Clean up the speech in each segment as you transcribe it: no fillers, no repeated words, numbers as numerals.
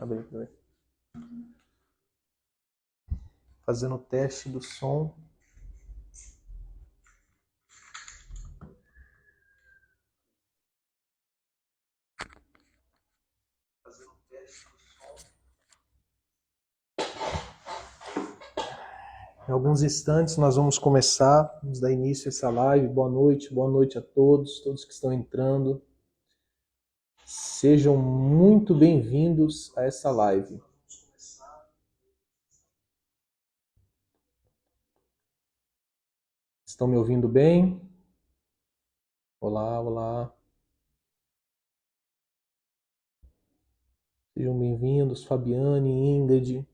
Abre aqui. Fazendo o teste do som. Em alguns instantes nós vamos começar, vamos dar início a essa live. Boa noite a todos que estão entrando. Sejam muito bem-vindos a essa live. Estão me ouvindo bem? Olá, olá. Sejam bem-vindos, Fabiane, Ingrid,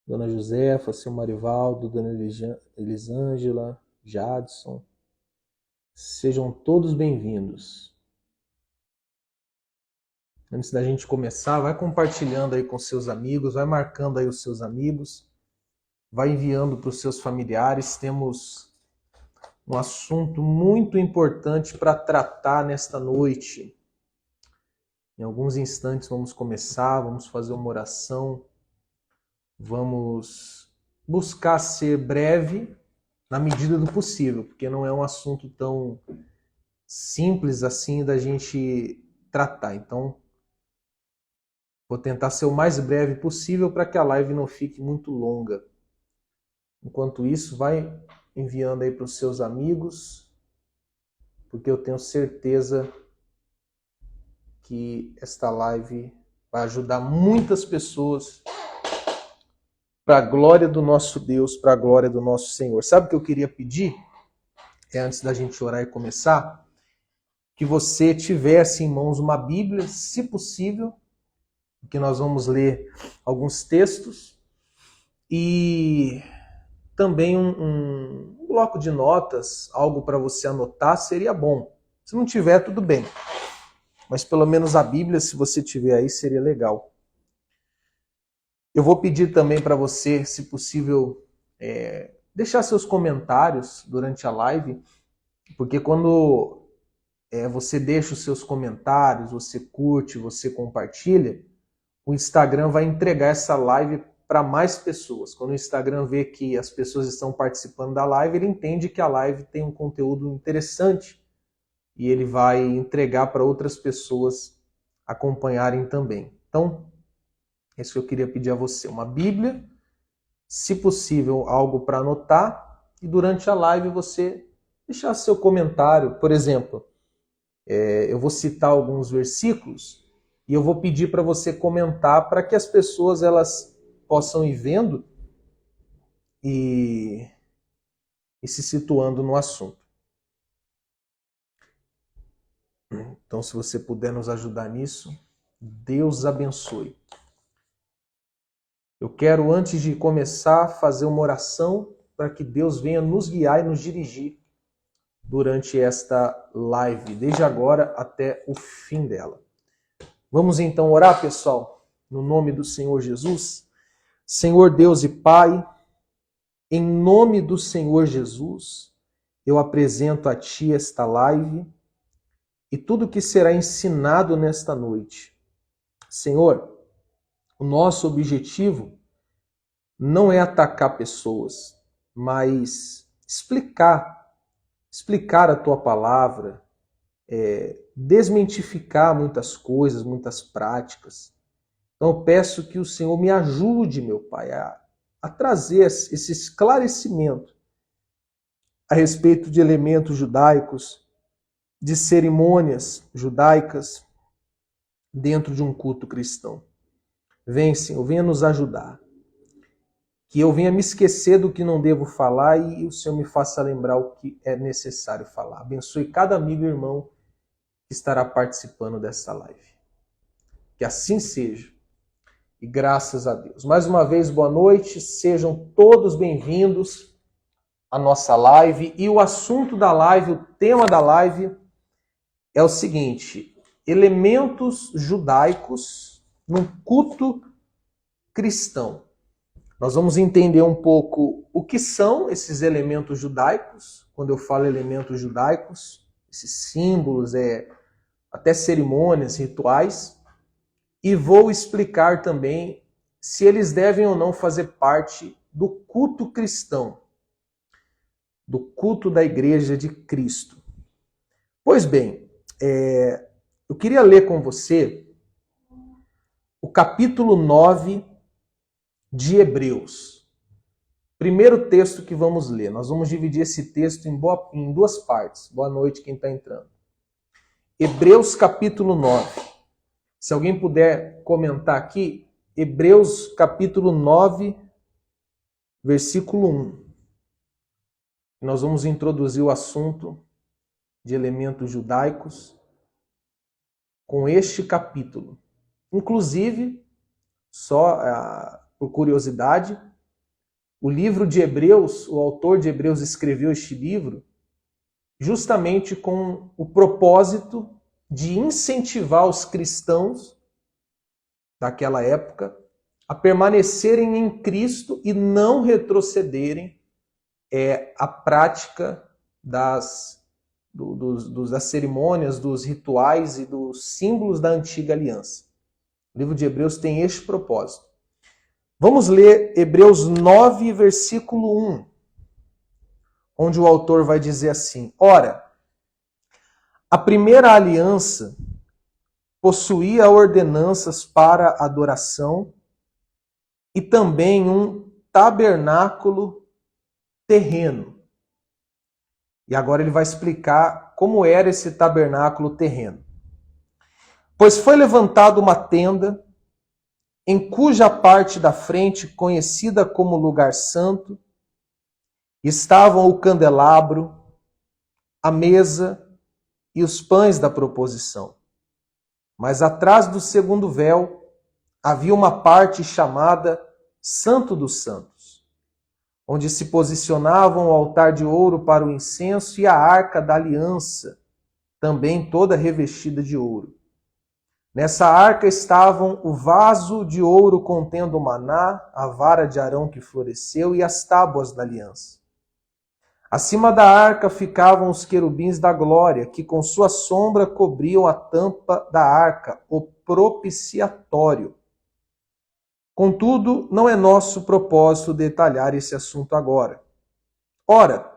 Dona Josefa, seu Marivaldo, Dona Elisângela, Jadson. Sejam todos bem-vindos. Antes da gente começar, vai compartilhando aí com seus amigos, vai marcando aí os seus amigos, vai enviando para os seus familiares. Temos um assunto muito importante para tratar nesta noite. Em alguns instantes vamos começar, vamos fazer uma oração, vamos buscar ser breve na medida do possível, porque não é um assunto tão simples assim da gente tratar. Então, vou tentar ser o mais breve possível para que a live não fique muito longa. Enquanto isso, vai enviando aí para os seus amigos, porque eu tenho certeza que esta live vai ajudar muitas pessoas para a glória do nosso Deus, para a glória do nosso Senhor. Sabe o que eu queria pedir? Antes da gente orar e começar, que você tivesse em mãos uma Bíblia, se possível, que nós vamos ler alguns textos, e também um bloco de notas, algo para você anotar, seria bom. Se não tiver, tudo bem. Mas pelo menos a Bíblia, se você tiver aí, seria legal. Eu vou pedir também para você, se possível, deixar seus comentários durante a live, porque quando você deixa os seus comentários, você curte, você compartilha, o Instagram vai entregar essa live para mais pessoas. Quando o Instagram vê que as pessoas estão participando da live, ele entende que a live tem um conteúdo interessante e ele vai entregar para outras pessoas acompanharem também. Então, é isso que eu queria pedir a você. Uma Bíblia, se possível, algo para anotar, e durante a live você deixar seu comentário. Por exemplo, eu vou citar alguns versículos e eu vou pedir para você comentar para que as pessoas elas possam ir vendo e se situando no assunto. Então, se você puder nos ajudar nisso, Deus abençoe. Eu quero, antes de começar, fazer uma oração para que Deus venha nos guiar e nos dirigir durante esta live, desde agora até o fim dela. Vamos então orar, pessoal, no nome do Senhor Jesus. Senhor Deus e Pai, em nome do Senhor Jesus, eu apresento a Ti esta live e tudo que será ensinado nesta noite. Senhor, o nosso objetivo não é atacar pessoas, mas explicar a Tua palavra, desmentificar muitas coisas, muitas práticas. Então eu peço que o Senhor me ajude, meu Pai, a trazer esse esclarecimento a respeito de elementos judaicos, de cerimônias judaicas dentro de um culto cristão. Vem, Senhor, venha nos ajudar. Que eu venha me esquecer do que não devo falar e o Senhor me faça lembrar o que é necessário falar. Abençoe cada amigo e irmão que estará participando dessa live. Que assim seja. E graças a Deus. Mais uma vez, boa noite. Sejam todos bem-vindos à nossa live. E o assunto da live, o tema da live é o seguinte: elementos judaicos num culto cristão. Nós vamos entender um pouco o que são esses elementos judaicos. Quando eu falo elementos judaicos, esses símbolos, até cerimônias, rituais. e vou explicar também se eles devem ou não fazer parte do culto cristão, do culto da Igreja de Cristo. Pois bem, eu queria ler com você o capítulo 9 de Hebreus. Primeiro texto que vamos ler. Nós vamos dividir esse texto em duas partes. Boa noite quem está entrando. Hebreus capítulo 9. Se alguém puder comentar aqui, Hebreus capítulo 9, versículo 1. Nós vamos introduzir o assunto de elementos judaicos com este capítulo. Inclusive, só por curiosidade, o livro de Hebreus, o autor de Hebreus escreveu este livro justamente com o propósito de incentivar os cristãos daquela época a permanecerem em Cristo e não retrocederem a prática das cerimônias, dos rituais e dos símbolos da antiga aliança. O livro de Hebreus tem este propósito. Vamos ler Hebreus 9, versículo 1, onde o autor vai dizer assim: Ora, a primeira aliança possuía ordenanças para adoração e também um tabernáculo terreno. E agora ele vai explicar como era esse tabernáculo terreno. Pois foi levantada uma tenda, em cuja parte da frente, conhecida como lugar santo, estavam o candelabro, a mesa e os pães da proposição. Mas atrás do segundo véu havia uma parte chamada Santo dos Santos, onde se posicionavam o altar de ouro para o incenso e a arca da aliança, também toda revestida de ouro. Nessa arca estavam o vaso de ouro contendo o maná, a vara de Arão que floresceu e as tábuas da aliança. Acima da arca ficavam os querubins da glória, que com sua sombra cobriam a tampa da arca, o propiciatório. Contudo, não é nosso propósito detalhar esse assunto agora. Ora,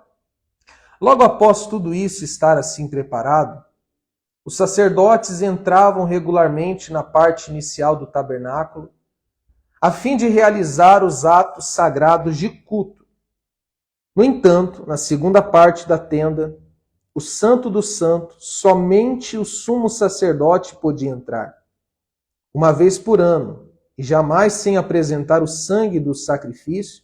logo após tudo isso estar assim preparado, os sacerdotes entravam regularmente na parte inicial do tabernáculo, a fim de realizar os atos sagrados de culto. No entanto, na segunda parte da tenda, o Santo dos Santos, somente o sumo sacerdote podia entrar, uma vez por ano, e jamais sem apresentar o sangue do sacrifício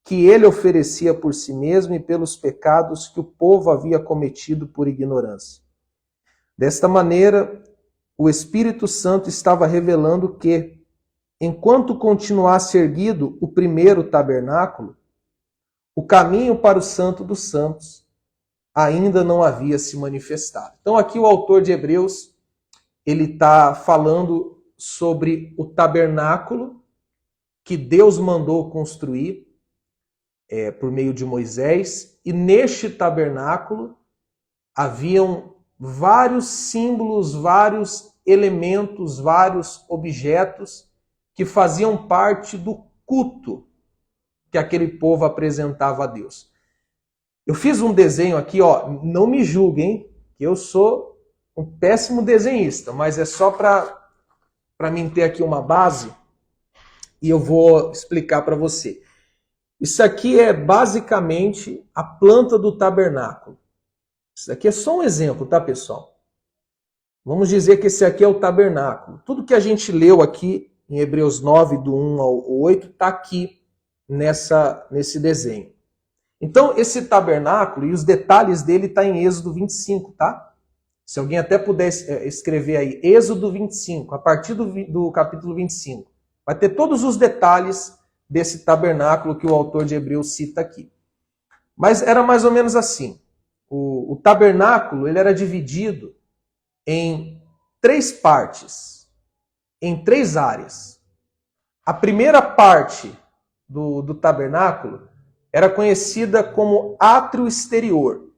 que ele oferecia por si mesmo e pelos pecados que o povo havia cometido por ignorância. Desta maneira, o Espírito Santo estava revelando que, enquanto continuasse erguido o primeiro tabernáculo, o caminho para o Santo dos Santos ainda não havia se manifestado. Então aqui o autor de Hebreus, ele está falando sobre o tabernáculo que Deus mandou construir por meio de Moisés, e neste tabernáculo haviam vários símbolos, vários elementos, vários objetos que faziam parte do culto que aquele povo apresentava a Deus. Eu fiz um desenho aqui, não me julguem, que eu sou um péssimo desenhista, mas é só para mim ter aqui uma base e eu vou explicar para você. Isso aqui é basicamente a planta do tabernáculo. Isso aqui é só um exemplo, tá, pessoal? Vamos dizer que esse aqui é o tabernáculo. Tudo que a gente leu aqui em Hebreus 9, do 1 ao 8, está aqui nesse desenho. Então, esse tabernáculo e os detalhes dele está em Êxodo 25, tá? Se alguém até puder escrever aí, Êxodo 25, a partir do capítulo 25. Vai ter todos os detalhes desse tabernáculo que o autor de Hebreus cita aqui. Mas era mais ou menos assim. O tabernáculo ele era dividido em 3 partes, em 3 áreas. A primeira parte do tabernáculo era conhecida como átrio exterior,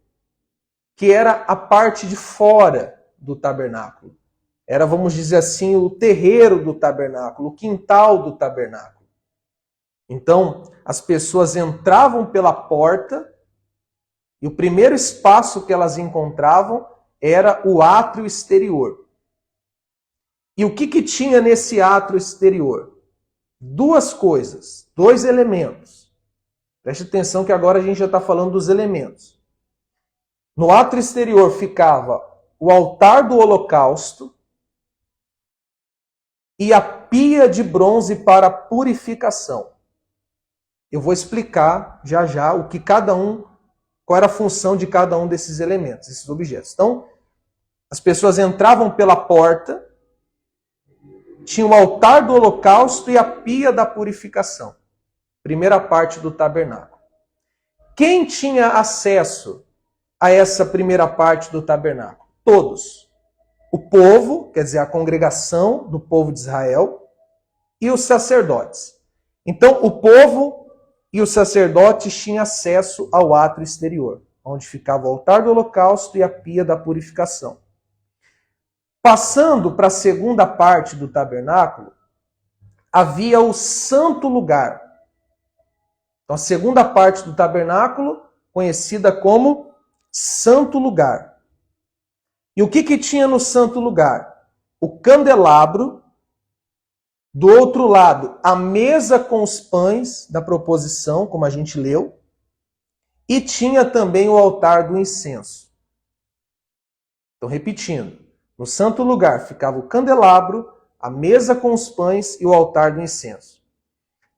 que era a parte de fora do tabernáculo. Era, vamos dizer assim, o terreiro do tabernáculo, o quintal do tabernáculo. Então, as pessoas entravam pela porta e o primeiro espaço que elas encontravam era o átrio exterior. E o que tinha nesse átrio exterior? Duas coisas, dois elementos. Preste atenção que agora a gente já está falando dos elementos. No átrio exterior ficava o altar do holocausto e a pia de bronze para purificação. Eu vou explicar já já o que qual era a função de cada um desses elementos, desses objetos. Então, as pessoas entravam pela porta, tinha o altar do holocausto e a pia da purificação. Primeira parte do tabernáculo. Quem tinha acesso a essa primeira parte do tabernáculo? Todos. O povo, quer dizer, a congregação do povo de Israel, e os sacerdotes. Então, o povo e os sacerdotes tinham acesso ao átrio exterior, onde ficava o altar do holocausto e a pia da purificação. Passando para a segunda parte do tabernáculo, havia o santo lugar. Então, a segunda parte do tabernáculo, conhecida como santo lugar. E o que tinha no santo lugar? O candelabro, do outro lado, a mesa com os pães da proposição, como a gente leu, e tinha também o altar do incenso. Então, repetindo, no santo lugar ficava o candelabro, a mesa com os pães e o altar do incenso.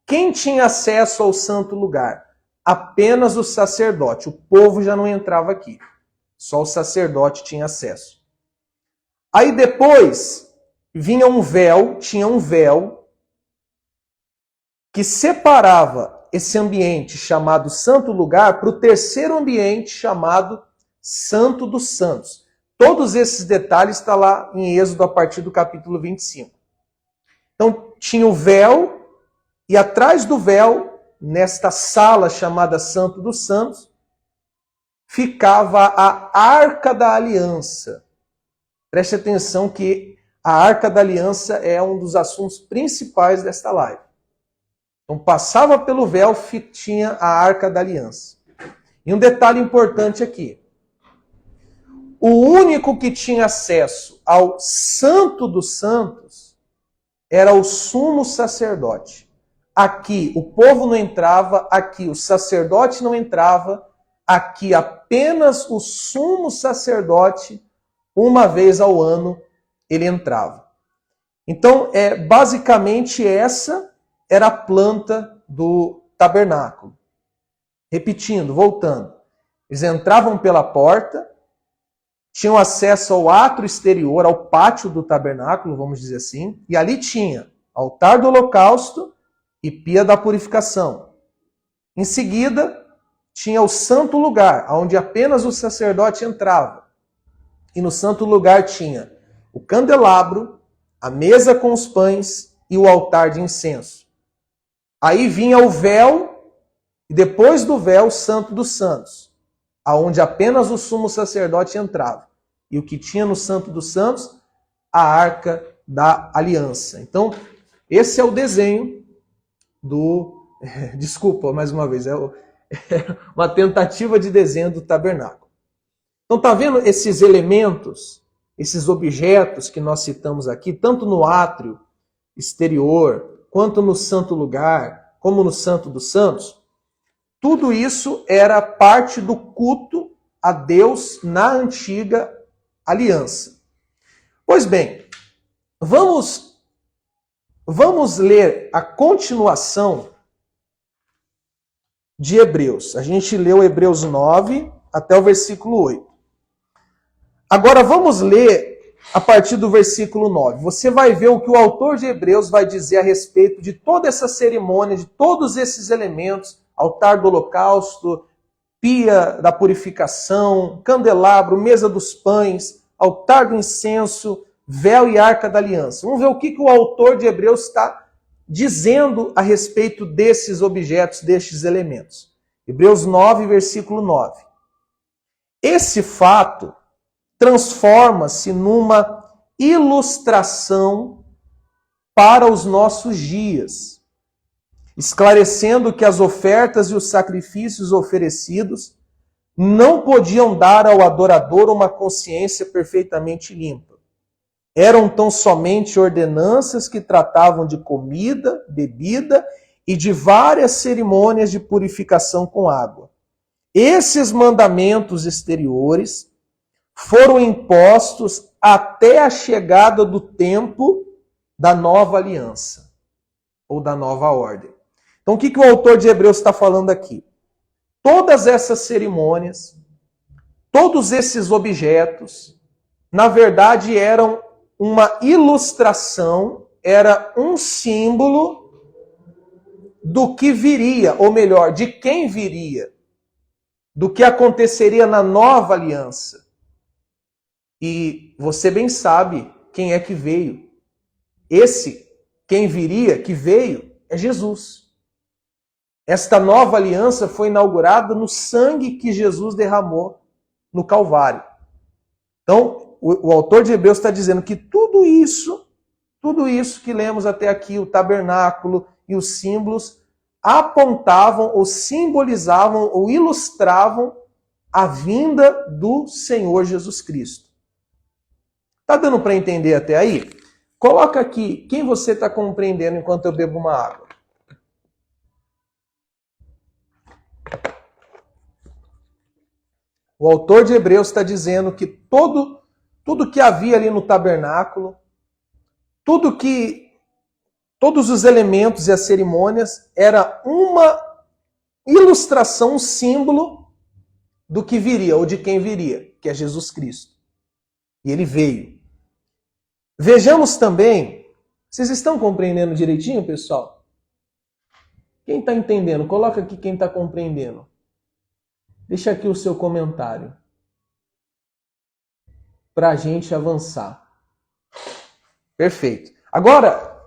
Quem tinha acesso ao santo lugar? Apenas o sacerdote. O povo já não entrava aqui. Só o sacerdote tinha acesso. Aí depois vinha tinha um véu que separava esse ambiente chamado santo lugar para o terceiro ambiente chamado Santo dos Santos. Todos esses detalhes estão lá em Êxodo a partir do capítulo 25. Então tinha o véu e atrás do véu, nesta sala chamada Santo dos Santos, ficava a Arca da Aliança. Preste atenção que a Arca da Aliança é um dos assuntos principais desta live. Então passava pelo véu, tinha a Arca da Aliança. E um detalhe importante aqui. O único que tinha acesso ao Santo dos Santos era o sumo sacerdote. Aqui o povo não entrava, aqui o sacerdote não entrava, aqui apenas o sumo sacerdote, uma vez ao ano, ele entrava. Então, basicamente essa era a planta do tabernáculo. Repetindo, voltando. Eles entravam pela porta, tinham acesso ao átrio exterior, ao pátio do tabernáculo, vamos dizer assim, e ali tinha altar do holocausto e pia da purificação. Em seguida, tinha o santo lugar, onde apenas o sacerdote entrava. E no santo lugar tinha o candelabro, a mesa com os pães e o altar de incenso. Aí vinha o véu, e depois do véu, o Santo dos Santos, aonde apenas o sumo sacerdote entrava. E o que tinha no Santo dos Santos? A Arca da Aliança. Então, esse é o desenho do... Desculpa, mais uma vez, uma tentativa de desenho do tabernáculo. Então, tá vendo esses elementos, esses objetos que nós citamos aqui, tanto no átrio exterior, quanto no santo lugar, como no Santo dos Santos? Tudo isso era parte do culto a Deus na antiga aliança. Pois bem, vamos ler a continuação de Hebreus. A gente leu Hebreus 9 até o versículo 8. Agora vamos ler a partir do versículo 9. Você vai ver o que o autor de Hebreus vai dizer a respeito de toda essa cerimônia, de todos esses elementos, altar do holocausto, pia da purificação, candelabro, mesa dos pães, altar do incenso, véu e arca da aliança. Vamos ver o que o autor de Hebreus está dizendo a respeito desses objetos, destes elementos. Hebreus 9, versículo 9. Esse fato transforma-se numa ilustração para os nossos dias, esclarecendo que as ofertas e os sacrifícios oferecidos não podiam dar ao adorador uma consciência perfeitamente limpa. Eram tão somente ordenanças que tratavam de comida, bebida e de várias cerimônias de purificação com água. Esses mandamentos exteriores foram impostos até a chegada do tempo da nova aliança, ou da nova ordem. Então, o que o autor de Hebreus está falando aqui? Todas essas cerimônias, todos esses objetos, na verdade eram uma ilustração, era um símbolo do que viria, ou melhor, de quem viria, do que aconteceria na nova aliança. E você bem sabe quem é que veio. Esse, quem viria, que veio, é Jesus. Esta nova aliança foi inaugurada no sangue que Jesus derramou no Calvário. Então, o autor de Hebreus está dizendo que tudo isso que lemos até aqui, o tabernáculo e os símbolos, apontavam ou simbolizavam ou ilustravam a vinda do Senhor Jesus Cristo. Está dando para entender até aí? Coloca aqui quem você está compreendendo enquanto eu bebo uma água. O autor de Hebreus está dizendo que tudo que havia ali no tabernáculo, todos os elementos e as cerimônias era uma ilustração, um símbolo do que viria, ou de quem viria, que é Jesus Cristo. E ele veio. Vejamos também, vocês estão compreendendo direitinho, pessoal? Quem está entendendo? Coloca aqui quem está compreendendo. Deixa aqui o seu comentário. Para a gente avançar. Perfeito. Agora,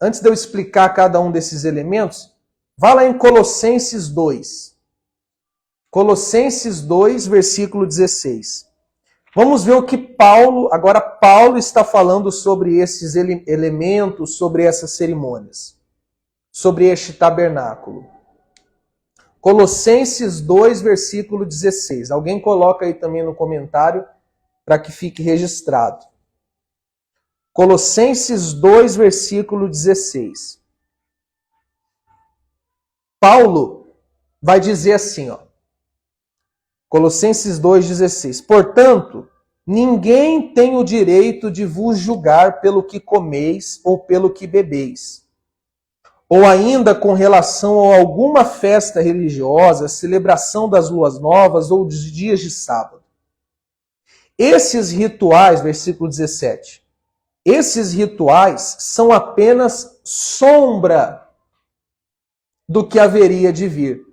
antes de eu explicar cada um desses elementos, vá lá em Colossenses 2. Colossenses 2, versículo 16. Vamos ver o que Paulo está falando sobre esses elementos, sobre essas cerimônias, sobre este tabernáculo. Colossenses 2, versículo 16. Alguém coloca aí também no comentário para que fique registrado. Colossenses 2, versículo 16. Paulo vai dizer assim, ó. Colossenses 2,16. Portanto, ninguém tem o direito de vos julgar pelo que comeis ou pelo que bebeis, ou ainda com relação a alguma festa religiosa, celebração das luas novas ou dos dias de sábado. Esses rituais, versículo 17, esses rituais são apenas sombra do que haveria de vir.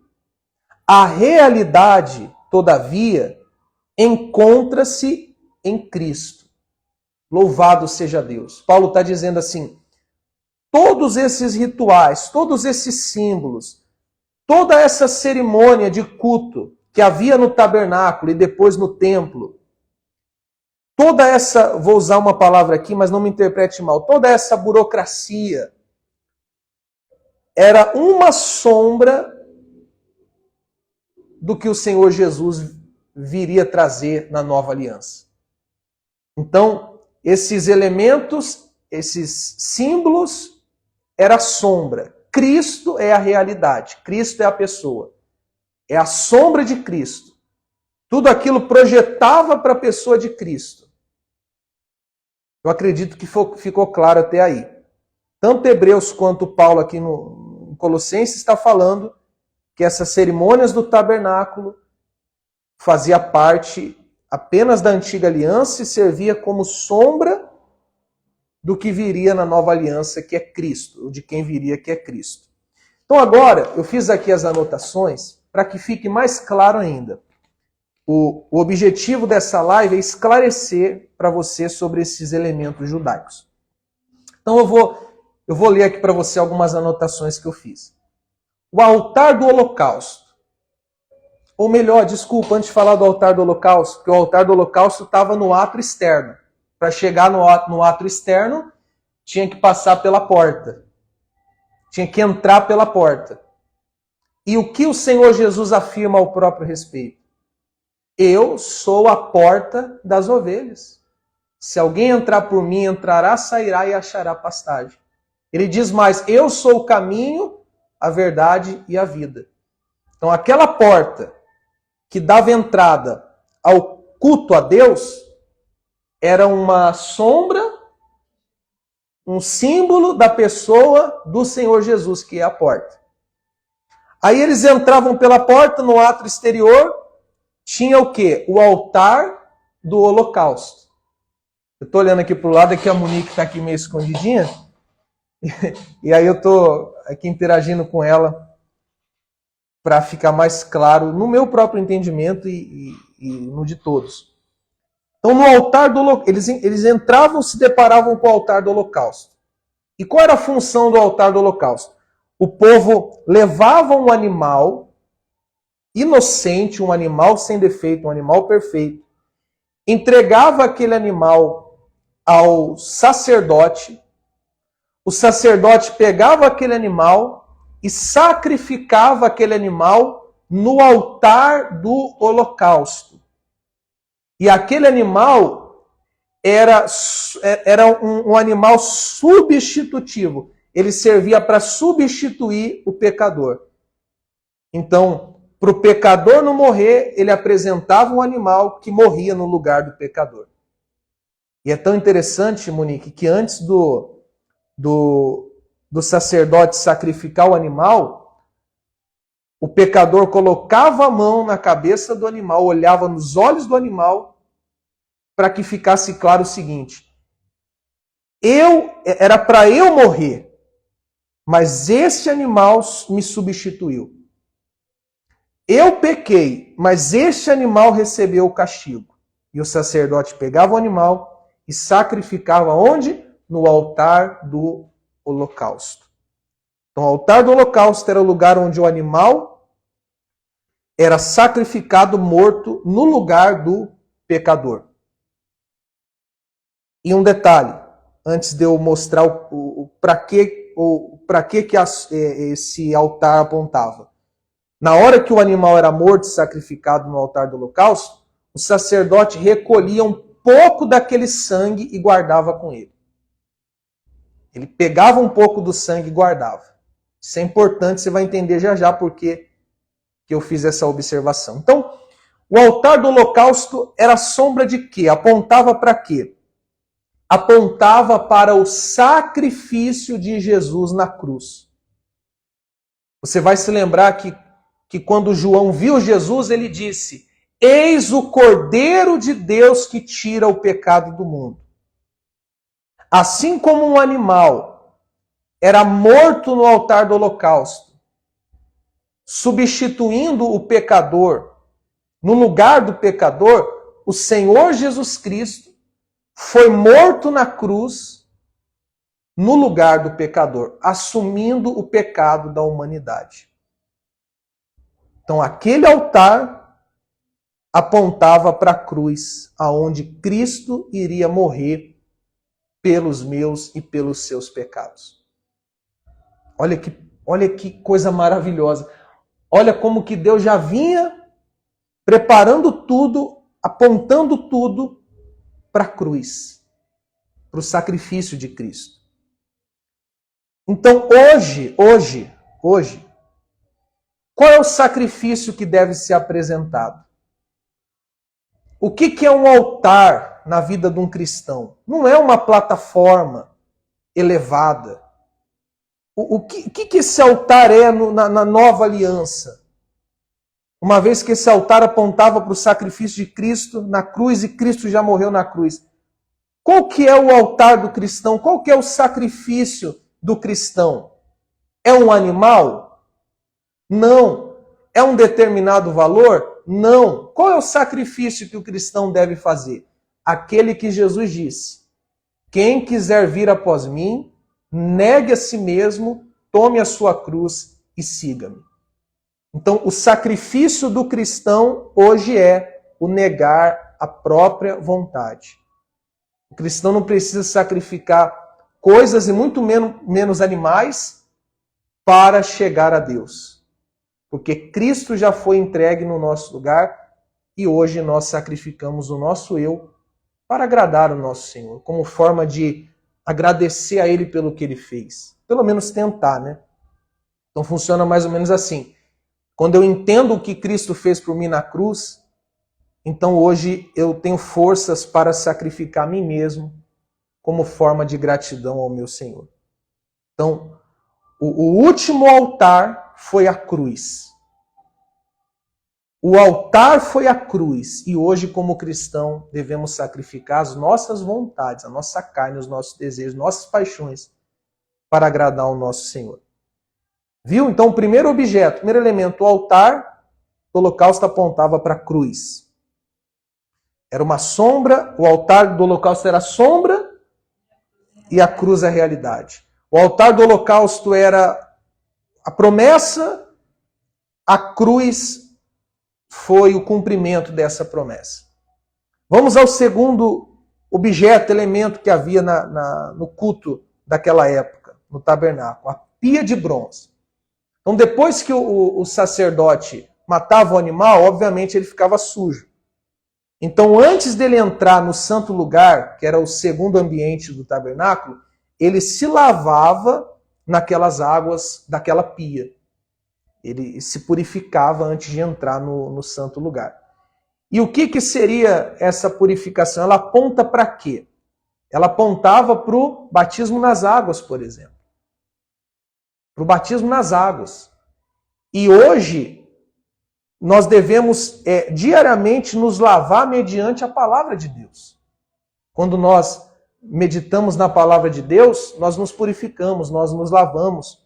A realidade, todavia, encontra-se em Cristo. Louvado seja Deus. Paulo está dizendo assim, todos esses rituais, todos esses símbolos, toda essa cerimônia de culto que havia no tabernáculo e depois no templo, toda essa, vou usar uma palavra aqui, mas não me interprete mal, toda essa burocracia era uma sombra do que o Senhor Jesus viria trazer na nova aliança. Então, esses elementos, esses símbolos, era a sombra. Cristo é a realidade. Cristo é a pessoa. É a sombra de Cristo. Tudo aquilo projetava para a pessoa de Cristo. Eu acredito que ficou claro até aí. Tanto Hebreus quanto Paulo aqui no Colossenses está falando que essas cerimônias do tabernáculo fazia parte apenas da antiga aliança e servia como sombra do que viria na nova aliança, que é Cristo, ou de quem viria, que é Cristo. Então agora, eu fiz aqui as anotações para que fique mais claro ainda. O objetivo dessa live é esclarecer para você sobre esses elementos judaicos. Então eu vou ler aqui para você algumas anotações que eu fiz. O altar do holocausto. Ou melhor, desculpa, antes de falar do altar do holocausto, porque o altar do holocausto estava no átrio externo. para chegar no átrio externo, tinha que passar pela porta. Tinha que entrar pela porta. E o que o Senhor Jesus afirma ao próprio respeito? Eu sou a porta das ovelhas. Se alguém entrar por mim, entrará, sairá e achará pastagem. Ele diz mais, eu sou o caminho, a verdade e a vida. Então aquela porta que dava entrada ao culto a Deus era uma sombra, um símbolo da pessoa do Senhor Jesus, que é a porta. Aí eles entravam pela porta, no átrio exterior, tinha o quê? O altar do holocausto. Eu estou olhando aqui para o lado, aqui a Monique está aqui meio escondidinha, e aí eu estou aqui interagindo com ela para ficar mais claro no meu próprio entendimento e no de todos. Então no altar do holocausto, eles entravam, se deparavam com o altar do holocausto. E qual era a função do altar do holocausto? O povo levava um animal inocente, um animal sem defeito, um animal perfeito, entregava aquele animal ao sacerdote, o sacerdote pegava aquele animal e sacrificava aquele animal no altar do holocausto. E aquele animal era um animal substitutivo. Ele servia para substituir o pecador. Então, para o pecador não morrer, ele apresentava um animal que morria no lugar do pecador. E é tão interessante, Monique, que antes do sacerdote sacrificar o animal, o pecador colocava a mão na cabeça do animal, olhava nos olhos do animal, para que ficasse claro o seguinte: era para eu morrer, mas este animal me substituiu. Eu pequei, mas este animal recebeu o castigo. E o sacerdote pegava o animal e sacrificava onde? No altar do holocausto. Então, o altar do holocausto era o lugar onde o animal era sacrificado, morto, no lugar do pecador. E um detalhe, antes de eu mostrar para que esse altar apontava. Na hora que o animal era morto e sacrificado no altar do holocausto, o sacerdote recolhia um pouco daquele sangue e guardava com ele. Ele pegava um pouco do sangue e guardava. Isso é importante, você vai entender já por que eu fiz essa observação. Então, o altar do holocausto era sombra de quê? Apontava para quê? Apontava para o sacrifício de Jesus na cruz. Você vai se lembrar que quando João viu Jesus, ele disse: eis o Cordeiro de Deus que tira o pecado do mundo. Assim como um animal era morto no altar do holocausto, substituindo o pecador no lugar do pecador, o Senhor Jesus Cristo foi morto na cruz no lugar do pecador, assumindo o pecado da humanidade. Então aquele altar apontava para a cruz, aonde Cristo iria morrer pelos meus e pelos seus pecados. Olha que coisa maravilhosa. Olha como que Deus já vinha preparando tudo, apontando tudo para a cruz, para o sacrifício de Cristo. Então hoje, qual é o sacrifício que deve ser apresentado? O que é um altar na vida de um cristão? Não é uma plataforma elevada. O que esse altar é na nova aliança? Uma vez que esse altar apontava para o sacrifício de Cristo na cruz e Cristo já morreu na cruz. Qual que é o altar do cristão? Qual que é o sacrifício do cristão? É um animal? Não. É um determinado valor? Não. Qual é o sacrifício que o cristão deve fazer? Aquele que Jesus disse: quem quiser vir após mim, negue a si mesmo, tome a sua cruz e siga-me. Então, o sacrifício do cristão hoje é o negar a própria vontade. O cristão não precisa sacrificar coisas e muito menos animais para chegar a Deus. Porque Cristo já foi entregue no nosso lugar e hoje nós sacrificamos o nosso eu para agradar o nosso Senhor, como forma de agradecer a Ele pelo que Ele fez. Pelo menos tentar, né? Então funciona mais ou menos assim. Quando eu entendo o que Cristo fez por mim na cruz, então hoje eu tenho forças para sacrificar a mim mesmo como forma de gratidão ao meu Senhor. Então, o último altar foi a cruz. O altar foi a cruz. E hoje, como cristão, devemos sacrificar as nossas vontades, a nossa carne, os nossos desejos, nossas paixões, para agradar ao nosso Senhor. Viu? Então, o primeiro objeto, o primeiro elemento, o altar do holocausto apontava para a cruz. Era uma sombra, o altar do holocausto era a sombra e a cruz a realidade. O altar do holocausto era a promessa, a cruz foi o cumprimento dessa promessa. Vamos ao segundo objeto, elemento que havia no culto daquela época, no tabernáculo, a pia de bronze. Então, depois que o sacerdote matava o animal, obviamente ele ficava sujo. Então, antes dele entrar no santo lugar, que era o segundo ambiente do tabernáculo, ele se lavava naquelas águas daquela pia. Ele se purificava antes de entrar no santo lugar. E o que seria essa purificação? Ela aponta para quê? Ela apontava para o batismo nas águas, por exemplo. Para o batismo nas águas. E hoje, nós devemos diariamente nos lavar mediante a palavra de Deus. Quando nós meditamos na palavra de Deus, nós nos purificamos, nós nos lavamos,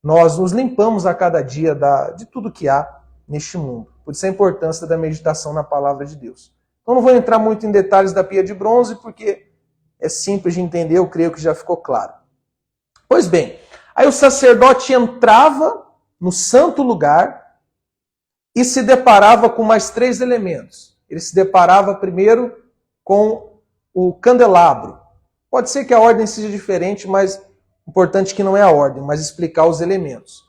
nós nos limpamos a cada dia de tudo que há neste mundo. Por isso a importância da meditação na palavra de Deus. Então não vou entrar muito em detalhes da pia de bronze, porque é simples de entender, eu creio que já ficou claro. Pois bem, aí o sacerdote entrava no santo lugar e se deparava com mais 3 elementos. Ele se deparava primeiro com o candelabro. Pode ser que a ordem seja diferente, mas importante que não é a ordem, mas explicar os elementos.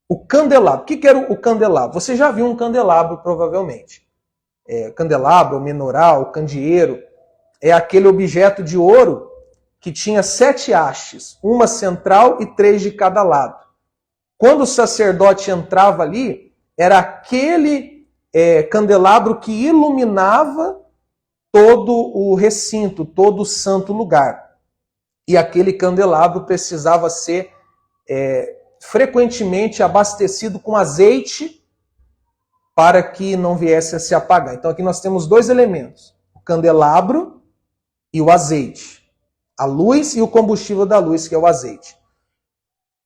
O candelabro. O que era o candelabro? Você já viu um candelabro, provavelmente. Candelabro, o menorá, o candeeiro, é aquele objeto de ouro que tinha 7 hastes, uma central e 3 de cada lado. Quando o sacerdote entrava ali, era aquele candelabro que iluminava todo o recinto, todo o santo lugar. E aquele candelabro precisava ser frequentemente abastecido com azeite para que não viesse a se apagar. Então aqui nós temos 2 elementos, o candelabro e o azeite. A luz e o combustível da luz, que é o azeite.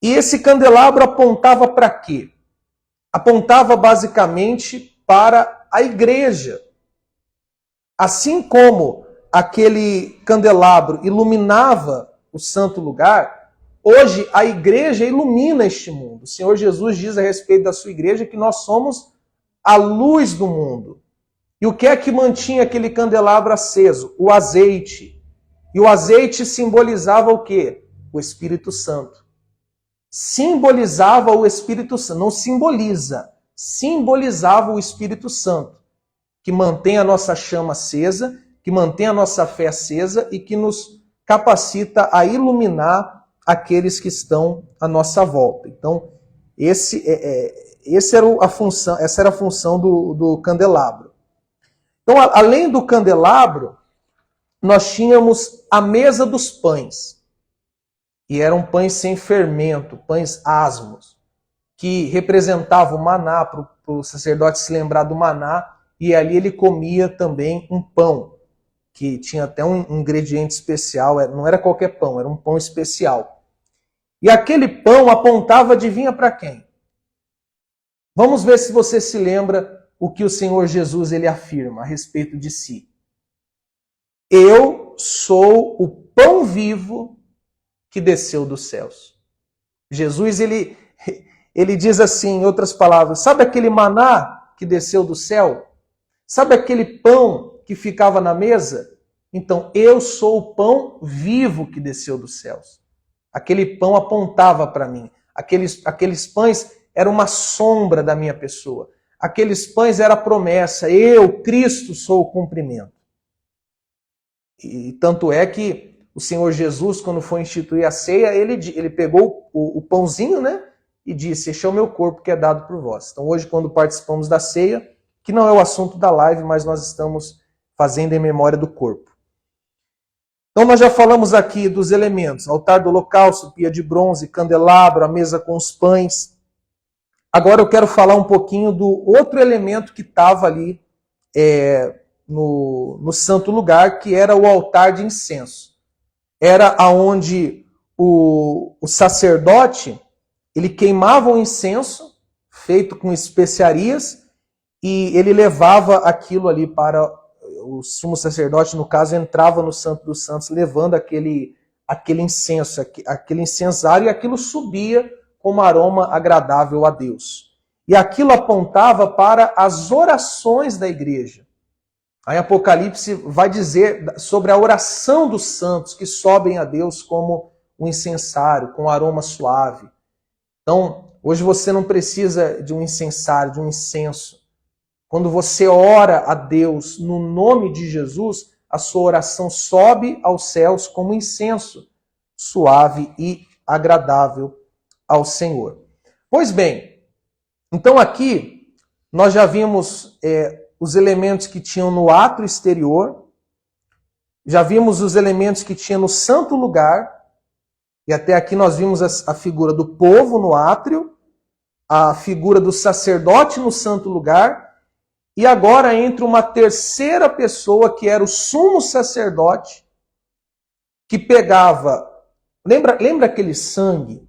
E esse candelabro apontava para quê? Apontava basicamente para a igreja. Assim como aquele candelabro iluminava o santo lugar, hoje a igreja ilumina este mundo. O Senhor Jesus diz a respeito da sua igreja que nós somos a luz do mundo. E o que é que mantinha aquele candelabro aceso? O azeite. E o azeite simbolizava o quê? O Espírito Santo. Simbolizava o Espírito Santo, não simboliza, simbolizava o Espírito Santo, que mantém a nossa chama acesa, que mantém a nossa fé acesa e que nos capacita a iluminar aqueles que estão à nossa volta. Então, essa era a função do candelabro. Então, além do candelabro, nós tínhamos a mesa dos pães. E eram pães sem fermento, pães asmos, que representavam o maná, para o sacerdote se lembrar do maná, e ali ele comia também um pão, que tinha até um ingrediente especial, não era qualquer pão, era um pão especial. E aquele pão apontava, adivinha para quem? Vamos ver se você se lembra o que o Senhor Jesus ele afirma a respeito de si. Eu sou o pão vivo que desceu dos céus. Jesus, ele diz assim, em outras palavras, sabe aquele maná que desceu do céu? Sabe aquele pão que ficava na mesa? Então, eu sou o pão vivo que desceu dos céus. Aquele pão apontava para mim. Aqueles pães eram uma sombra da minha pessoa. Aqueles pães era a promessa. Eu, Cristo, sou o cumprimento. E tanto é que o Senhor Jesus, quando foi instituir a ceia, ele pegou o pãozinho, né? E disse, este é o meu corpo que é dado por vós. Então hoje, quando participamos da ceia, que não é o assunto da live, mas nós estamos fazendo em memória do corpo. Então nós já falamos aqui dos elementos, altar do holocausto, pia de bronze, candelabro, a mesa com os pães. Agora eu quero falar um pouquinho do outro elemento que estava ali no santo lugar, que era o altar de incenso. Era aonde o sacerdote, ele queimava o incenso, feito com especiarias, e ele levava aquilo ali para o sumo sacerdote, no caso, entrava no Santo dos Santos, levando aquele incenso, aquele incensário, e aquilo subia como aroma agradável a Deus. E aquilo apontava para as orações da igreja. Aí Apocalipse vai dizer sobre a oração dos santos que sobem a Deus como um incensário, com aroma suave. Então, hoje você não precisa de um incensário, de um incenso. Quando você ora a Deus no nome de Jesus, a sua oração sobe aos céus como incenso suave e agradável ao Senhor. Pois bem, então aqui nós já vimos os elementos que tinham no átrio exterior, já vimos os elementos que tinha no santo lugar, e até aqui nós vimos a figura do povo no átrio, a figura do sacerdote no santo lugar, e agora entra uma terceira pessoa, que era o sumo sacerdote, que pegava... Lembra aquele sangue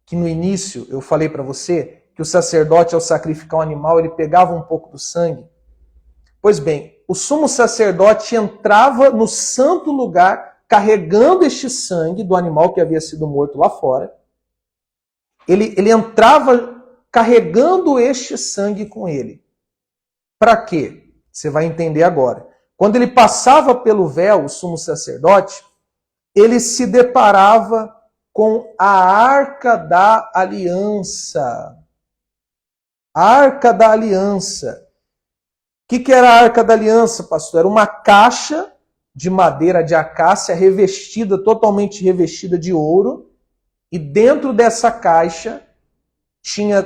que no início eu falei para você, que o sacerdote, ao sacrificar um animal, ele pegava um pouco do sangue? Pois bem, o sumo sacerdote entrava no santo lugar carregando este sangue do animal que havia sido morto lá fora. Ele entrava carregando este sangue com ele. Para quê? Você vai entender agora. Quando ele passava pelo véu, o sumo sacerdote, ele se deparava com a Arca da Aliança. A Arca da Aliança. O que era a Arca da Aliança, pastor? Era uma caixa de madeira de acácia revestida, totalmente revestida de ouro. E dentro dessa caixa tinha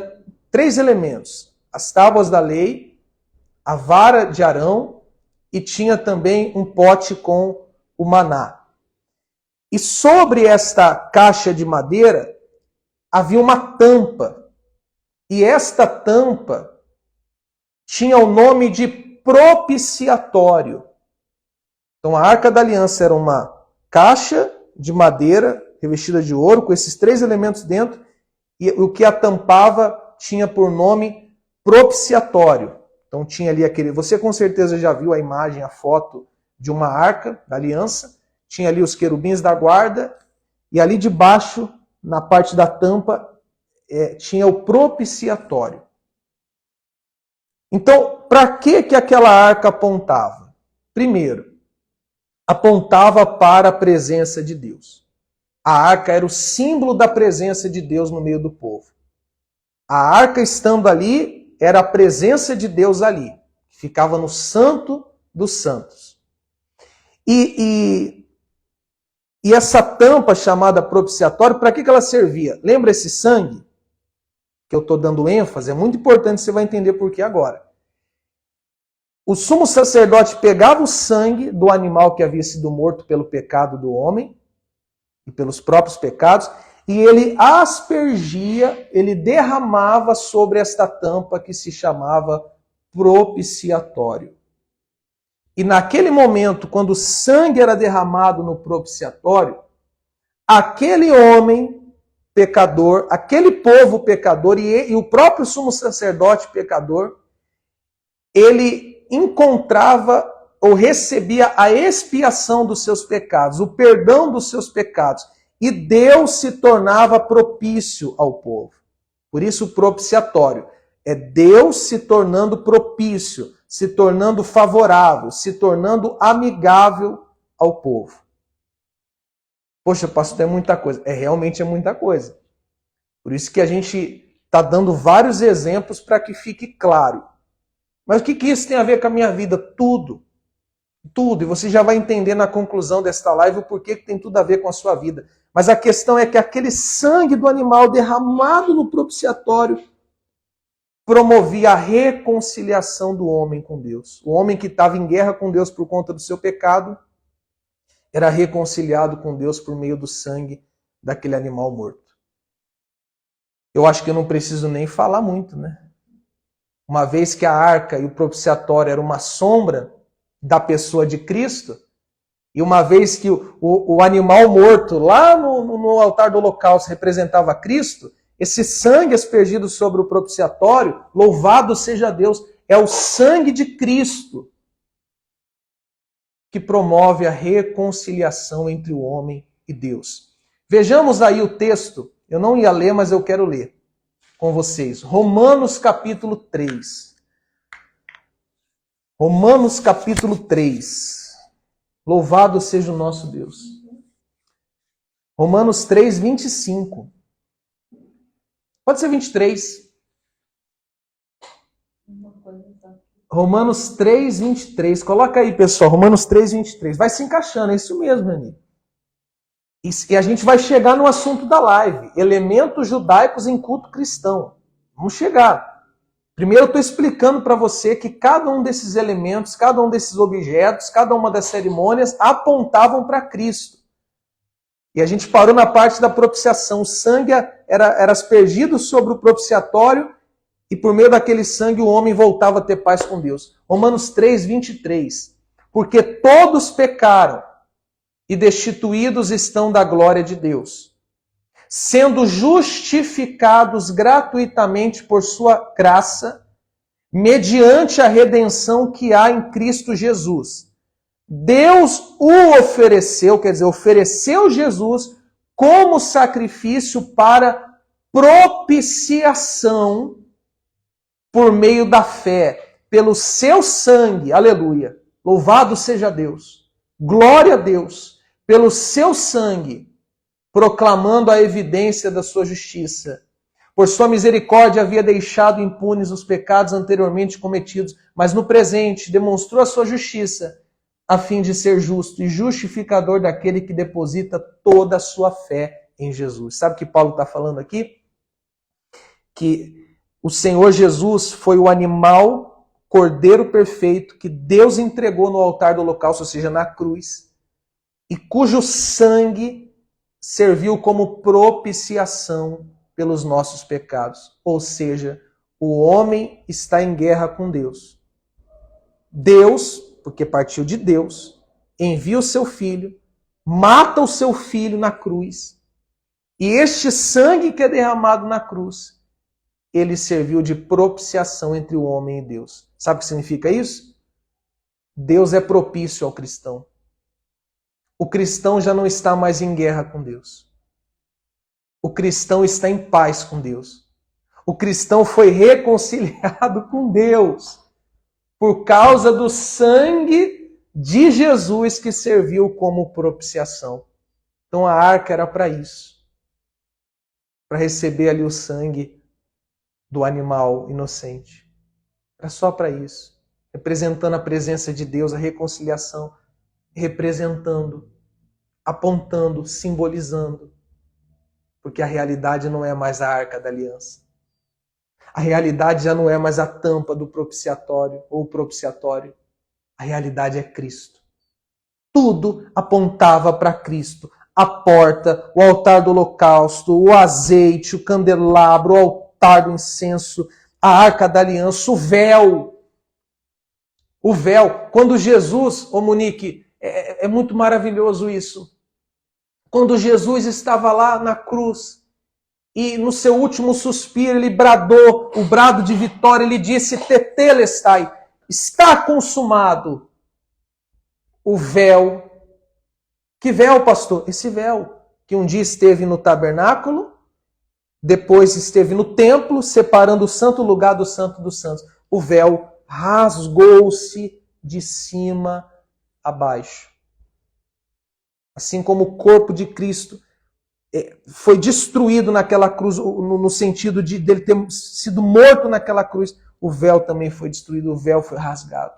3 elementos. As tábuas da lei, a vara de Arão e tinha também um pote com o maná. E sobre esta caixa de madeira havia uma tampa. E esta tampa tinha o nome de propiciatório. Então a Arca da Aliança era uma caixa de madeira revestida de ouro, com esses 3 elementos dentro, e o que a tampava tinha por nome propiciatório. Então tinha ali aquele... Você com certeza já viu a imagem, a foto de uma Arca da Aliança. Tinha ali os querubins da guarda, e ali debaixo, na parte da tampa, tinha o propiciatório. Então, para que aquela arca apontava? Primeiro, apontava para a presença de Deus. A arca era o símbolo da presença de Deus no meio do povo. A arca estando ali, era a presença de Deus ali, que ficava no Santo dos Santos. E essa tampa chamada propiciatório, para que ela servia? Lembra esse sangue? Que eu estou dando ênfase, é muito importante, você vai entender por que agora. O sumo sacerdote pegava o sangue do animal que havia sido morto pelo pecado do homem e pelos próprios pecados, e ele aspergia, ele derramava sobre esta tampa que se chamava propiciatório. E naquele momento, quando o sangue era derramado no propiciatório, aquele homem pecador, aquele povo pecador e o próprio sumo sacerdote pecador, ele encontrava ou recebia a expiação dos seus pecados, o perdão dos seus pecados. E Deus se tornava propício ao povo. Por isso, propiciatório. É Deus se tornando propício, se tornando favorável, se tornando amigável ao povo. Poxa, pastor, é muita coisa. Realmente é muita coisa. Por isso que a gente está dando vários exemplos para que fique claro. Mas o que isso tem a ver com a minha vida? Tudo. Tudo. E você já vai entender na conclusão desta live o porquê que tem tudo a ver com a sua vida. Mas a questão é que aquele sangue do animal derramado no propiciatório promovia a reconciliação do homem com Deus. O homem que estava em guerra com Deus por conta do seu pecado era reconciliado com Deus por meio do sangue daquele animal morto. Eu acho que eu não preciso nem falar muito, né? Uma vez que a arca e o propiciatório era uma sombra da pessoa de Cristo, e uma vez que o animal morto lá no altar do holocausto representava Cristo, esse sangue aspergido sobre o propiciatório, louvado seja Deus, é o sangue de Cristo que promove a reconciliação entre o homem e Deus. Vejamos aí o texto, eu não ia ler, mas eu quero ler com vocês. Romanos capítulo 3. Romanos capítulo 3. Louvado seja o nosso Deus. Romanos 3, 25. Pode ser 23. Romanos 3, 23. Coloca aí, pessoal. Romanos 3, 23. Vai se encaixando, é isso mesmo, meu amigo. E a gente vai chegar no assunto da live. Elementos judaicos em culto cristão. Vamos chegar. Primeiro eu estou explicando para você que cada um desses elementos, cada um desses objetos, cada uma das cerimônias apontavam para Cristo. E a gente parou na parte da propiciação. O sangue era aspergido sobre o propiciatório e por meio daquele sangue o homem voltava a ter paz com Deus. Romanos 3, 23. Porque todos pecaram e destituídos estão da glória de Deus, sendo justificados gratuitamente por sua graça, mediante a redenção que há em Cristo Jesus. Deus o ofereceu, quer dizer, ofereceu Jesus como sacrifício para propiciação por meio da fé, pelo seu sangue, aleluia, louvado seja Deus, glória a Deus, pelo seu sangue, proclamando a evidência da sua justiça. Por sua misericórdia havia deixado impunes os pecados anteriormente cometidos, mas no presente demonstrou a sua justiça, a fim de ser justo e justificador daquele que deposita toda a sua fé em Jesus. Sabe o que Paulo está falando aqui? Que o Senhor Jesus foi o animal, cordeiro perfeito, que Deus entregou no altar do holocausto, ou seja, na cruz, e cujo sangue serviu como propiciação pelos nossos pecados. Ou seja, o homem está em guerra com Deus. Deus, porque partiu de Deus, envia o seu filho, mata o seu filho na cruz. E este sangue que é derramado na cruz, ele serviu de propiciação entre o homem e Deus. Sabe o que significa isso? Deus é propício ao cristão. O cristão já não está mais em guerra com Deus. O cristão está em paz com Deus. O cristão foi reconciliado com Deus por causa do sangue de Jesus que serviu como propiciação. Então a arca era para isso. Para receber ali o sangue do animal inocente. Era só para isso. Representando a presença de Deus, a reconciliação. Representando, apontando, simbolizando. Porque a realidade não é mais a arca da aliança. A realidade já não é mais a tampa do propiciatório ou o propiciatório. A realidade é Cristo. Tudo apontava para Cristo. A porta, o altar do holocausto, o azeite, o candelabro, o altar do incenso, a arca da aliança, o véu. O véu. Quando Jesus, Monique, é muito maravilhoso isso. Quando Jesus estava lá na cruz e no seu último suspiro ele bradou o brado de vitória, ele disse tetelestai, está consumado. O véu. Que véu, pastor? Esse véu que um dia esteve no tabernáculo, depois esteve no templo, separando o santo lugar do santo dos santos. O véu rasgou-se de cima a baixo. Assim como o corpo de Cristo foi destruído naquela cruz, no sentido de dele ter sido morto naquela cruz, o véu também foi destruído, o véu foi rasgado.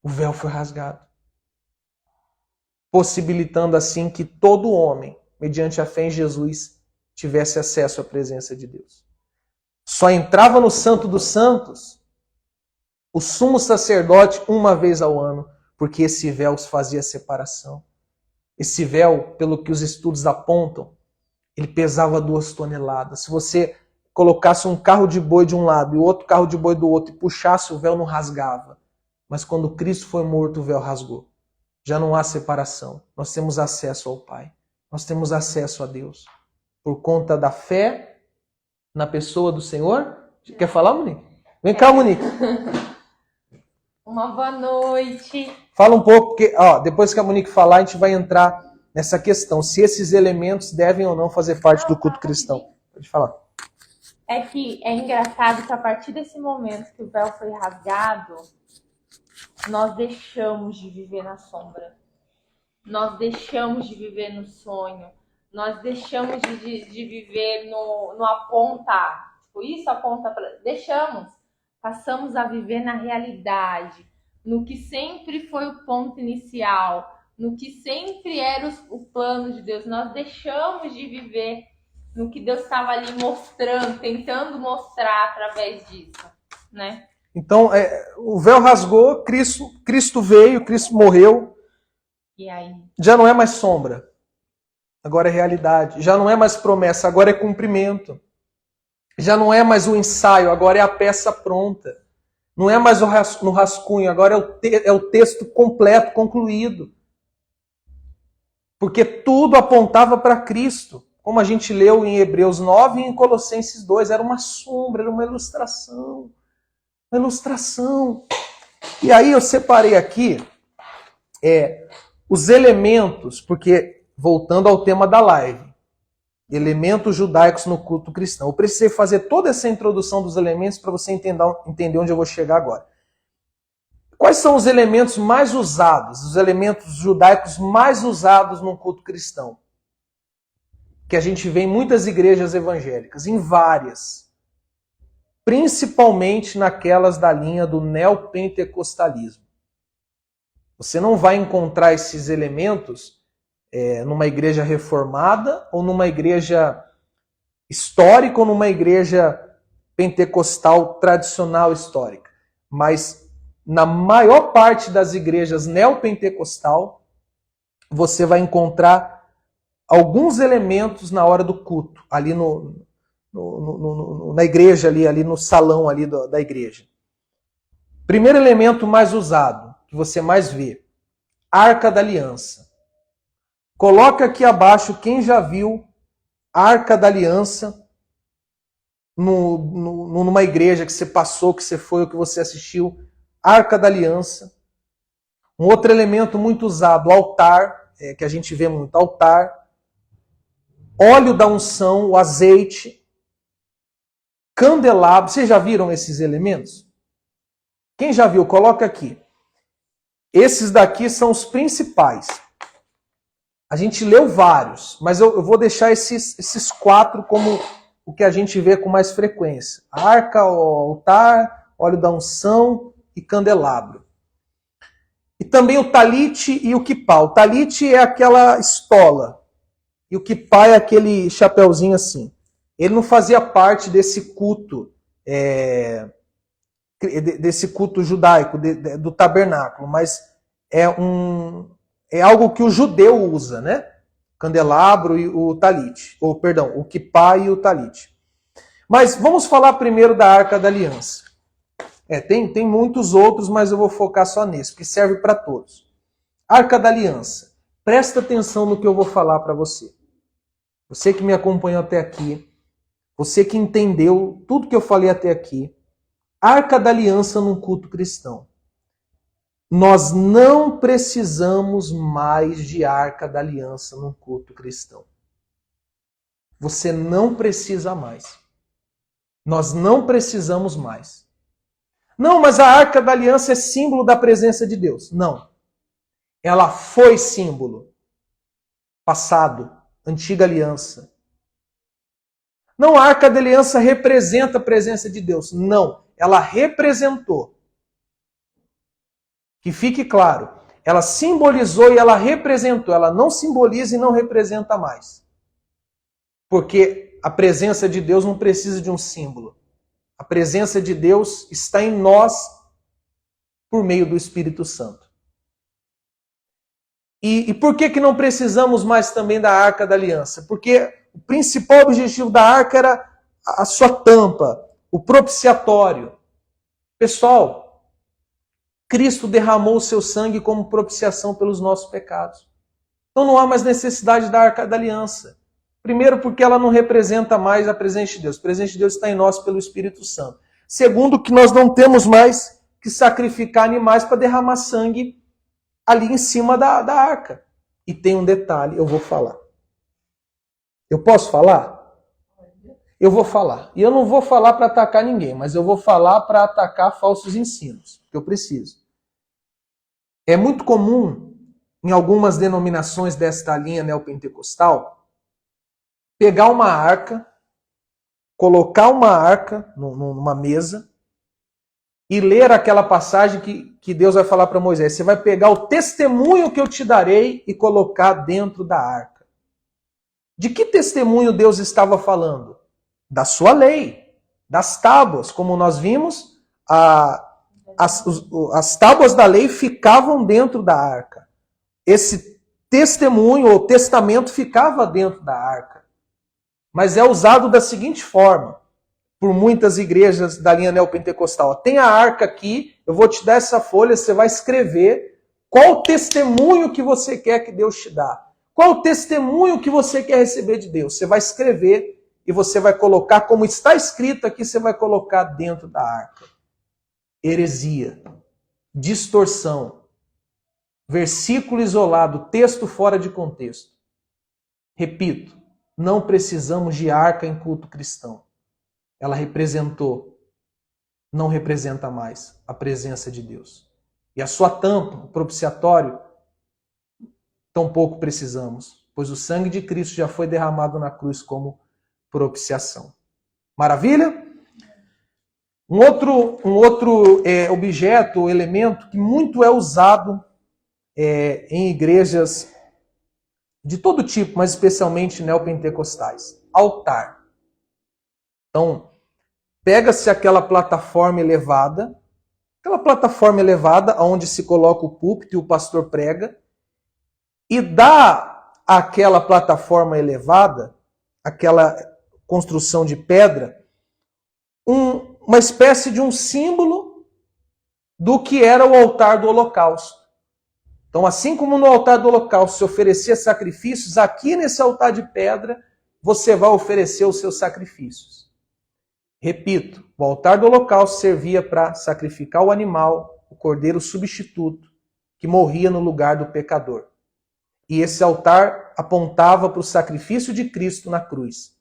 O véu foi rasgado. Possibilitando assim que todo homem, mediante a fé em Jesus, tivesse acesso à presença de Deus. Só entrava no Santo dos Santos o sumo sacerdote uma vez ao ano, porque esse véu fazia separação. Esse véu, pelo que os estudos apontam, ele pesava 2 toneladas. Se você colocasse um carro de boi de um lado e outro carro de boi do outro e puxasse, o véu não rasgava. Mas quando Cristo foi morto, o véu rasgou. Já não há separação. Nós temos acesso ao Pai. Nós temos acesso a Deus. Por conta da fé na pessoa do Senhor. Quer falar, Monique? Vem cá, Monique. Uma boa noite. Fala um pouco, porque depois que a Monique falar, a gente vai entrar nessa questão. Se esses elementos devem ou não fazer parte do culto cristão. Pode falar. É que é engraçado que a partir desse momento que o véu foi rasgado, nós deixamos de viver na sombra. Nós deixamos de viver no sonho. Nós deixamos de viver no apontar. Tipo, isso aponta para... Deixamos. Passamos a viver na realidade. No que sempre foi o ponto inicial. No que sempre era o plano de Deus. Nós deixamos de viver no que Deus estava ali mostrando, tentando mostrar através disso, né? Então, o véu rasgou, Cristo veio, Cristo morreu. E aí? Já não é mais sombra. Agora é realidade. Já não é mais promessa, agora é cumprimento. Já não é mais o ensaio, agora é a peça pronta. Não é mais no rascunho, agora é o texto completo, concluído. Porque tudo apontava para Cristo. Como a gente leu em Hebreus 9 e em Colossenses 2. Era uma sombra, era uma ilustração. Uma ilustração. E aí eu separei aqui os elementos, porque, voltando ao tema da live, elementos judaicos no culto cristão. Eu precisei fazer toda essa introdução dos elementos para você entender onde eu vou chegar agora. Quais são os elementos mais usados, os elementos judaicos mais usados no culto cristão? Que a gente vê em muitas igrejas evangélicas, em várias. Principalmente naquelas da linha do neopentecostalismo. Você não vai encontrar esses elementos numa igreja reformada ou numa igreja histórica ou numa igreja pentecostal tradicional histórica. Mas na maior parte das igrejas neopentecostal, você vai encontrar alguns elementos na hora do culto, ali na igreja, ali no salão ali da igreja. Primeiro elemento mais usado, que você mais vê, Arca da Aliança. Coloca aqui abaixo quem já viu Arca da Aliança numa igreja que você passou, que você foi ou que você assistiu. Arca da Aliança. Um outro elemento muito usado, altar, que a gente vê muito, altar. Óleo da unção, o azeite. Candelabro. Vocês já viram esses elementos? Quem já viu, coloca aqui. Esses daqui são os principais. A gente leu vários, mas eu vou deixar esses 4 como o que a gente vê com mais frequência. Arca, altar, óleo da unção e candelabro. E também o talite e o quipá. O talite é aquela estola. E o quipá é aquele chapeuzinho assim. Ele não fazia parte desse culto, judaico, do tabernáculo, mas é algo que o judeu usa, né? Candelabro e o talite. O quipá e o talite. Mas vamos falar primeiro da Arca da Aliança. Tem muitos outros, mas eu vou focar só nesse, que serve para todos. Arca da Aliança. Presta atenção no que eu vou falar para você. Você que me acompanhou até aqui, você que entendeu tudo que eu falei até aqui. Arca da Aliança num culto cristão. Nós não precisamos mais de Arca da Aliança num culto cristão. Você não precisa mais. Nós não precisamos mais. Não, mas a Arca da Aliança é símbolo da presença de Deus. Não. Ela foi símbolo. Passado, antiga aliança. Não, a Arca da Aliança representa a presença de Deus. Não, ela representou. Que fique claro, ela simbolizou e ela representou. Ela não simboliza e não representa mais. Porque a presença de Deus não precisa de um símbolo. A presença de Deus está em nós por meio do Espírito Santo. E por que não precisamos mais também da Arca da Aliança? Porque o principal objetivo da arca era a sua tampa, o propiciatório. Pessoal, Cristo derramou o seu sangue como propiciação pelos nossos pecados. Então não há mais necessidade da Arca da Aliança. Primeiro, porque ela não representa mais a presença de Deus. A presença de Deus está em nós pelo Espírito Santo. Segundo, que nós não temos mais que sacrificar animais para derramar sangue ali em cima da arca. E tem um detalhe, eu vou falar. Eu posso falar? Eu vou falar. E eu não vou falar para atacar ninguém, mas eu vou falar para atacar falsos ensinos, que eu preciso. É muito comum, em algumas denominações desta linha neopentecostal, pegar uma arca, colocar uma arca numa mesa e ler aquela passagem que Deus vai falar para Moisés. Você vai pegar o testemunho que eu te darei e colocar dentro da arca. De que testemunho Deus estava falando? Da sua lei, das tábuas. Como nós vimos, as tábuas da lei ficavam dentro da arca. Esse testemunho ou testamento ficava dentro da arca. Mas é usado da seguinte forma, por muitas igrejas da linha neopentecostal. Tem a arca aqui, eu vou te dar essa folha, você vai escrever qual o testemunho que você quer que Deus te dá. Qual o testemunho que você quer receber de Deus? Você vai escrever e você vai colocar, como está escrito aqui, você vai colocar dentro da arca. Heresia, distorsão, versículo isolado, texto fora de contexto. Repito, não precisamos de arca em culto cristão. Ela representou, não representa mais a presença de Deus. E a sua tampa, o propiciatório, tampouco precisamos, pois o sangue de Cristo já foi derramado na cruz como propiciação. Maravilha? Um outro objeto, elemento que muito é usado em igrejas de todo tipo, mas especialmente neopentecostais. Altar. Então, pega-se aquela plataforma elevada onde se coloca o púlpito e o pastor prega, e dá àquela plataforma elevada, aquela construção de pedra, uma espécie de um símbolo do que era o altar do holocausto. Então, assim como no altar do holocausto se oferecia sacrifícios, aqui nesse altar de pedra você vai oferecer os seus sacrifícios. Repito, o altar do holocausto servia para sacrificar o animal, o cordeiro substituto, que morria no lugar do pecador. E esse altar apontava para o sacrifício de Cristo na cruz.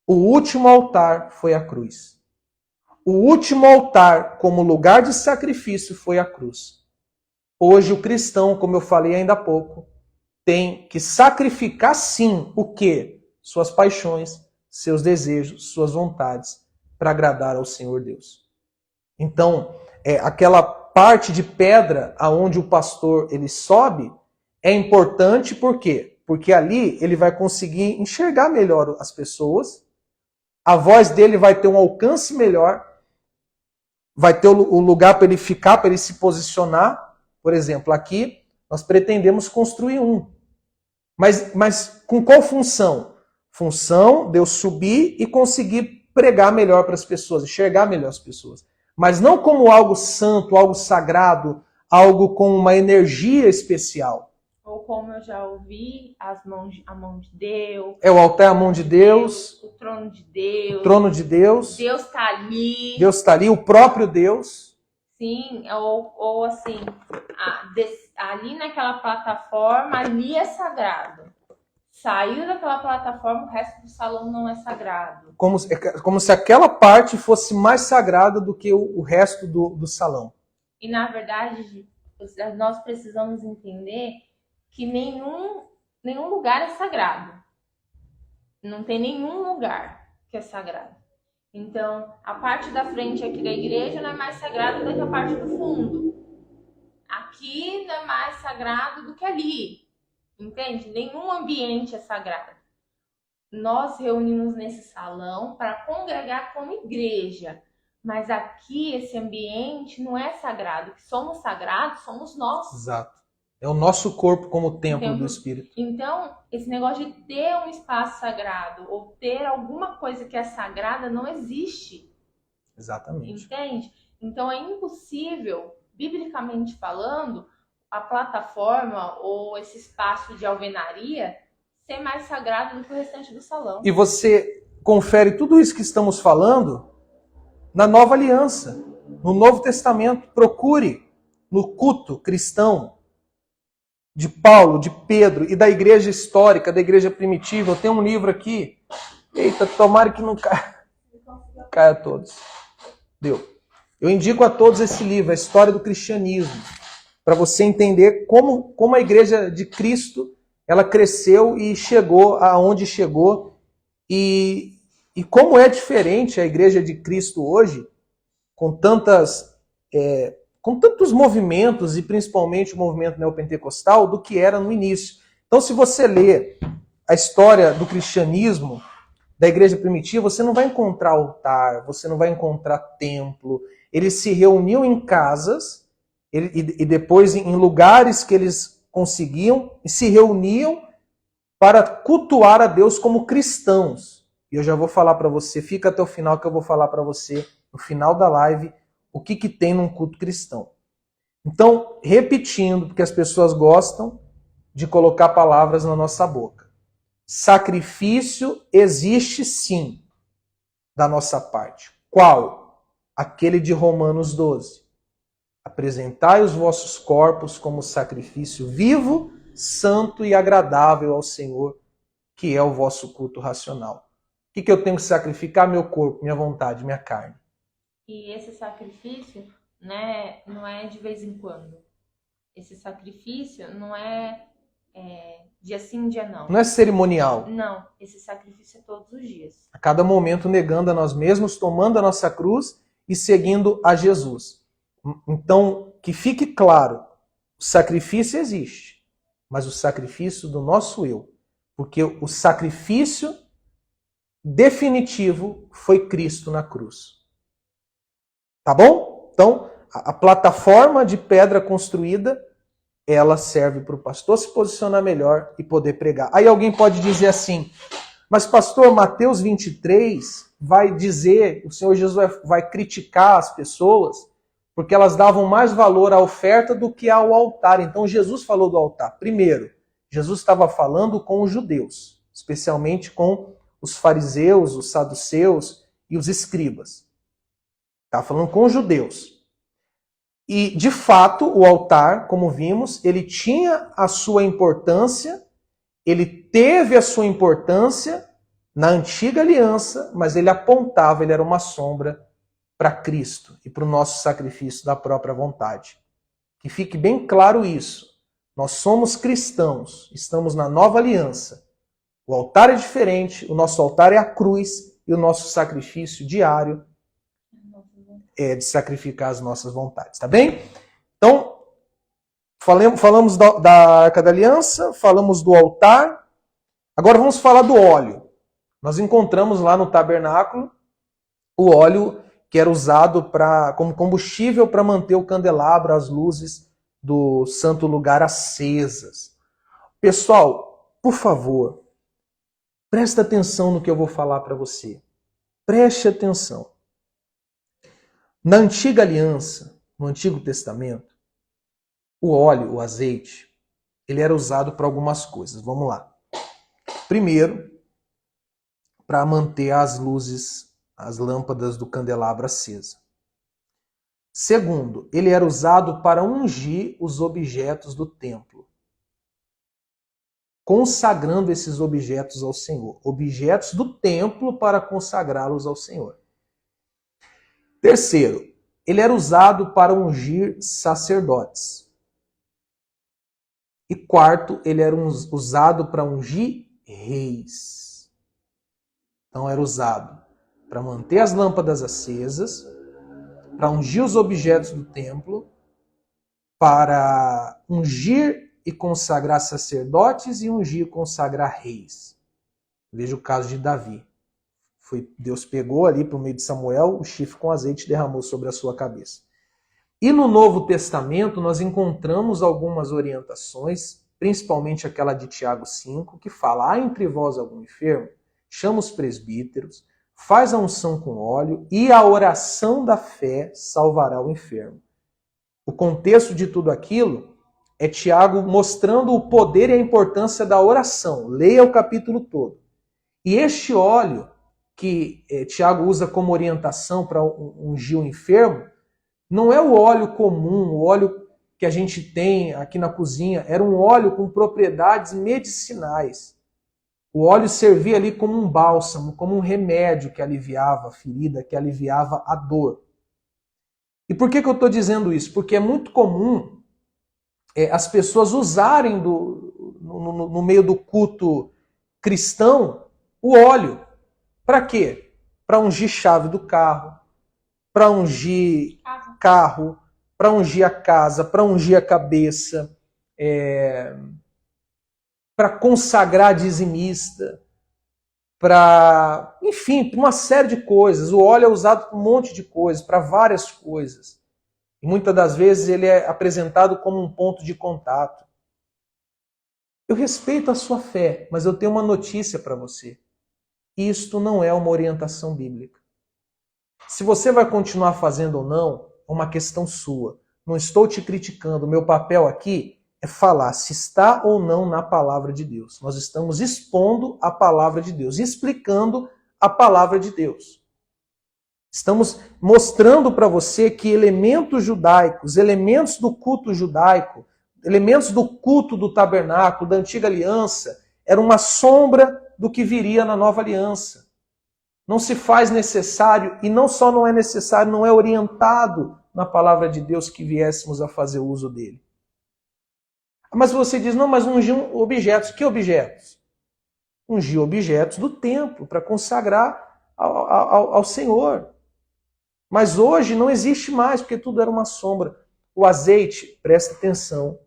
O último altar foi a cruz. O último altar como lugar de sacrifício foi a cruz. Hoje o cristão, como eu falei ainda há pouco, tem que sacrificar sim o quê? Suas paixões, seus desejos, suas vontades, para agradar ao Senhor Deus. Então, aquela parte de pedra aonde o pastor ele sobe é importante por quê? Porque ali ele vai conseguir enxergar melhor as pessoas, a voz dele vai ter um alcance melhor, vai ter o lugar para ele ficar, para ele se posicionar. Por exemplo, aqui nós pretendemos construir um. Mas com qual função? Função de eu subir e conseguir pregar melhor para as pessoas, enxergar melhor as pessoas. Mas não como algo santo, algo sagrado, algo com uma energia especial. Ou como eu já ouvi, a mão de Deus. É o altar, a mão de Deus. O trono de Deus. O trono de Deus. Deus está ali. Deus está ali, o próprio Deus. Sim, ou assim, ali naquela plataforma, ali é sagrado. Saiu daquela plataforma, o resto do salão não é sagrado. Como se aquela parte fosse mais sagrada do que o resto do salão. E, na verdade, nós precisamos entender que nenhum lugar é sagrado. Não tem nenhum lugar que é sagrado. Então, a parte da frente aqui da igreja não é mais sagrada do que a parte do fundo. Aqui não é mais sagrado do que ali. Entende? Nenhum ambiente é sagrado. Nós reunimos nesse salão para congregar como igreja. Mas aqui, esse ambiente não é sagrado. O que somos sagrados somos nós. Exato. É o nosso corpo como templo do Espírito. Então, esse negócio de ter um espaço sagrado ou ter alguma coisa que é sagrada não existe. Exatamente. Entende? Então, é impossível, biblicamente falando, a plataforma ou esse espaço de alvenaria ser mais sagrado do que o restante do salão. E você confere tudo isso que estamos falando na Nova Aliança, no Novo Testamento. Procure no culto cristão de Paulo, de Pedro e da igreja histórica, da igreja primitiva. Eu tenho um livro aqui. Eita, tomara que não caia a todos. Deu. Eu indico a todos esse livro, A História do Cristianismo, para você entender como a igreja de Cristo ela cresceu e chegou aonde chegou e como é diferente a igreja de Cristo hoje, com tantos movimentos, e principalmente o movimento neopentecostal, do que era no início. Então, se você ler a história do cristianismo, da igreja primitiva, você não vai encontrar altar, você não vai encontrar templo. Eles se reuniam em casas e depois em lugares que eles conseguiam e se reuniam para cultuar a Deus como cristãos. E eu já vou falar para você, fica até o final que eu vou falar para você, no final da live, o que tem num culto cristão. Então, repetindo, porque as pessoas gostam de colocar palavras na nossa boca. Sacrifício existe sim, da nossa parte. Qual? Aquele de Romanos 12. Apresentai os vossos corpos como sacrifício vivo, santo e agradável ao Senhor, que é o vosso culto racional. O que eu tenho que sacrificar? Meu corpo, minha vontade, minha carne. E esse sacrifício, né, não é de vez em quando. Esse sacrifício não é dia sim, dia não. Não é cerimonial. Não, esse sacrifício é todos os dias. A cada momento negando a nós mesmos, tomando a nossa cruz e seguindo a Jesus. Então, que fique claro, o sacrifício existe, mas o sacrifício do nosso eu. Porque o sacrifício definitivo foi Cristo na cruz. Tá bom? Então, a plataforma de pedra construída, ela serve para o pastor se posicionar melhor e poder pregar. Aí alguém pode dizer assim, mas pastor, Mateus 23 vai dizer, o Senhor Jesus vai criticar as pessoas porque elas davam mais valor à oferta do que ao altar. Então Jesus falou do altar. Primeiro, Jesus estava falando com os judeus, especialmente com os fariseus, os saduceus e os escribas. Estava falando com os judeus. E, de fato, o altar, como vimos, ele tinha a sua importância, ele teve a sua importância na antiga aliança, mas ele apontava, ele era uma sombra para Cristo e para o nosso sacrifício da própria vontade. Que fique bem claro isso. Nós somos cristãos, estamos na nova aliança. O altar é diferente, o nosso altar é a cruz e o nosso sacrifício diário é de sacrificar as nossas vontades, tá bem? Então, falamos da Arca da Aliança, falamos do altar, agora vamos falar do óleo. Nós encontramos lá no tabernáculo o óleo que era usado como combustível para manter o candelabro, as luzes do santo lugar acesas. Pessoal, por favor, presta atenção no que eu vou falar para você. Preste atenção. Na antiga aliança, no Antigo Testamento, o óleo, o azeite, ele era usado para algumas coisas. Vamos lá. Primeiro, para manter as luzes, as lâmpadas do candelabro acesa. Segundo, ele era usado para ungir os objetos do templo. consagrando esses objetos ao Senhor. Objetos do templo para consagrá-los ao Senhor. Terceiro, ele era usado para ungir sacerdotes. E quarto, ele era usado para ungir reis. Então era usado para manter as lâmpadas acesas, para ungir os objetos do templo, para ungir e consagrar sacerdotes e ungir e consagrar reis. Veja o caso de Davi. Deus pegou ali por meio de Samuel o chifre com azeite e derramou sobre a sua cabeça. E no Novo Testamento nós encontramos algumas orientações, principalmente aquela de Tiago 5, que fala: há entre vós algum enfermo? Chama os presbíteros, faz a unção com óleo e a oração da fé salvará o enfermo. O contexto de tudo aquilo é Tiago mostrando o poder e a importância da oração. Leia o capítulo todo. E este óleo que Tiago usa como orientação para ungir o enfermo, não é o óleo comum, o óleo que a gente tem aqui na cozinha. Era um óleo com propriedades medicinais. O óleo servia ali como um bálsamo, como um remédio que aliviava a ferida, que aliviava a dor. E por que eu estou dizendo isso? Porque é muito comum as pessoas usarem no meio do culto cristão o óleo. Para quê? Para ungir chave do carro, para ungir carro, para ungir a casa, para ungir a cabeça, para consagrar dizimista, para, enfim, para uma série de coisas. O óleo é usado para um monte de coisas, para várias coisas. E muitas das vezes ele é apresentado como um ponto de contato. Eu respeito a sua fé, mas eu tenho uma notícia para você. Isto não é uma orientação bíblica. Se você vai continuar fazendo ou não, é uma questão sua. Não estou te criticando. O meu papel aqui é falar se está ou não na palavra de Deus. Nós estamos expondo a palavra de Deus, explicando a palavra de Deus. Estamos mostrando para você que elementos judaicos, elementos do culto judaico, elementos do culto do tabernáculo, da antiga aliança, eram uma sombra do que viria na nova aliança. Não se faz necessário, e não só não é necessário, não é orientado na palavra de Deus que viéssemos a fazer uso dele. Mas você diz, não, mas ungir objetos. Que objetos? Ungir objetos do templo, para consagrar ao Senhor. Mas hoje não existe mais, porque tudo era uma sombra. O azeite, presta atenção.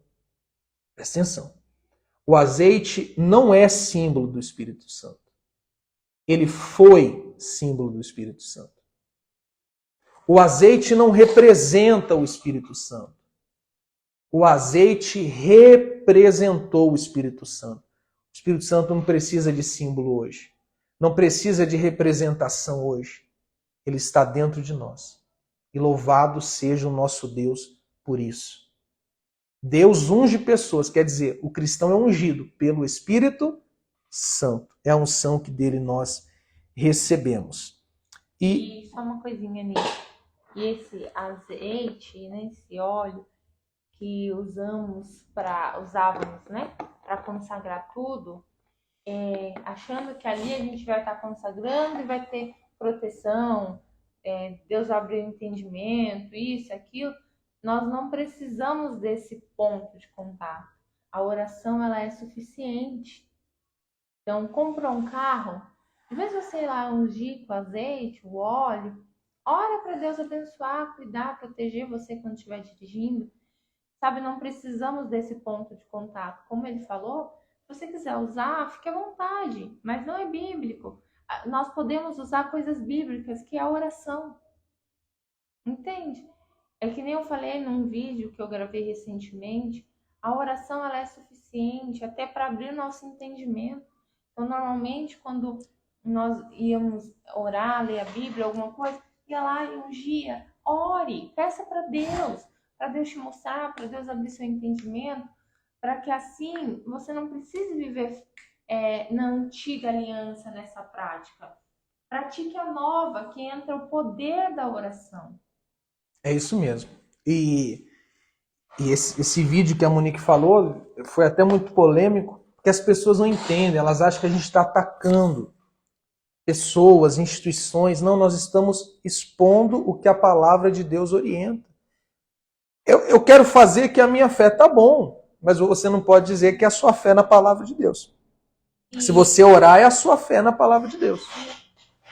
O azeite não é símbolo do Espírito Santo. Ele foi símbolo do Espírito Santo. O azeite não representa o Espírito Santo. O azeite representou o Espírito Santo. O Espírito Santo não precisa de símbolo hoje. Não precisa de representação hoje. Ele está dentro de nós. E louvado seja o nosso Deus por isso. Deus unge pessoas, quer dizer, o cristão é ungido pelo Espírito Santo. É a unção que dele nós recebemos. E só uma coisinha nisso. E esse azeite, né, esse óleo que usávamos, né, para consagrar tudo, achando que ali a gente vai estar consagrando e vai ter proteção, Deus abriu o entendimento, isso, aquilo. Nós não precisamos desse ponto de contato. A oração, ela é suficiente. Então, comprou um carro, em vez de você ir lá ungir com azeite, o óleo, ora para Deus abençoar, cuidar, proteger você quando estiver dirigindo. Sabe, não precisamos desse ponto de contato. Como ele falou, se você quiser usar, fique à vontade, mas não é bíblico. Nós podemos usar coisas bíblicas, que é a oração. Entende? É que nem eu falei num vídeo que eu gravei recentemente, a oração ela é suficiente até para abrir o nosso entendimento. Então, normalmente, quando nós íamos orar, ler a Bíblia, alguma coisa, ia lá e ungia, ore, peça para Deus te mostrar, para Deus abrir seu entendimento, para que assim você não precise viver na antiga aliança, nessa prática. Pratique a nova, que entra o poder da oração. É isso mesmo. E esse vídeo que a Monique falou foi até muito polêmico, que as pessoas não entendem, elas acham que a gente está atacando pessoas, instituições. Não, nós estamos expondo o que a palavra de Deus orienta. Eu quero fazer que a minha fé tá bom, mas você não pode dizer que é a sua fé na palavra de Deus. Se você orar, é a sua fé na palavra de Deus.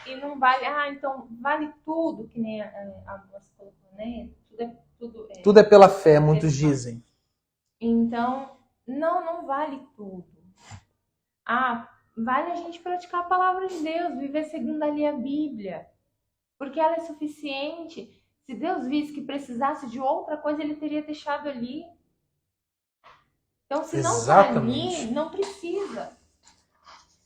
E não vale, então vale tudo, que nem algumas colocou, né? Tudo é pela fé, muitos dizem. Então, não vale tudo. Vale a gente praticar a palavra de Deus, viver segundo ali a Bíblia. Porque ela é suficiente. Se Deus visse que precisasse de outra coisa, ele teria deixado ali. Então, se não está ali, não precisa.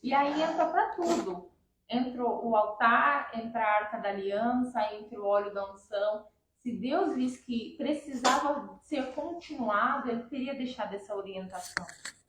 E aí entra para tudo. Entra o altar, entra a arca da aliança, entra o óleo da unção. Se Deus visse que precisava ser continuado, ele teria deixado essa orientação.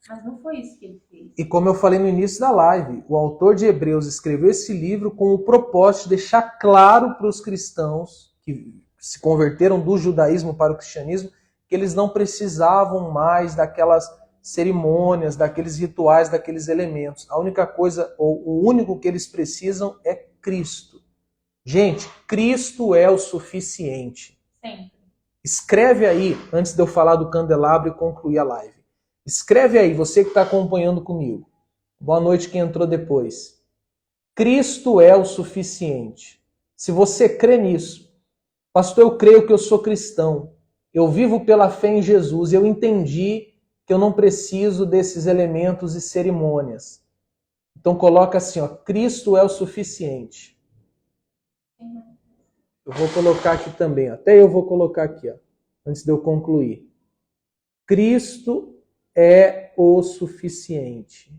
Mas não foi isso que ele fez. E como eu falei no início da live, o autor de Hebreus escreveu esse livro com o propósito de deixar claro para os cristãos que se converteram do judaísmo para o cristianismo que eles não precisavam mais daquelas cerimônias, daqueles rituais, daqueles elementos. A única coisa, ou o único que eles precisam é Cristo. Gente, Cristo é o suficiente. Sempre. Escreve aí, antes de eu falar do candelabro e concluir a live. Escreve aí, você que está acompanhando comigo. Boa noite quem entrou depois. Cristo é o suficiente. Se você crê nisso, pastor, eu creio que eu sou cristão. Eu vivo pela fé em Jesus. Eu entendi que eu não preciso desses elementos e cerimônias. Então coloca assim, Cristo é o suficiente. Eu vou colocar aqui também, até eu vou colocar aqui, antes de eu concluir. Cristo é o suficiente.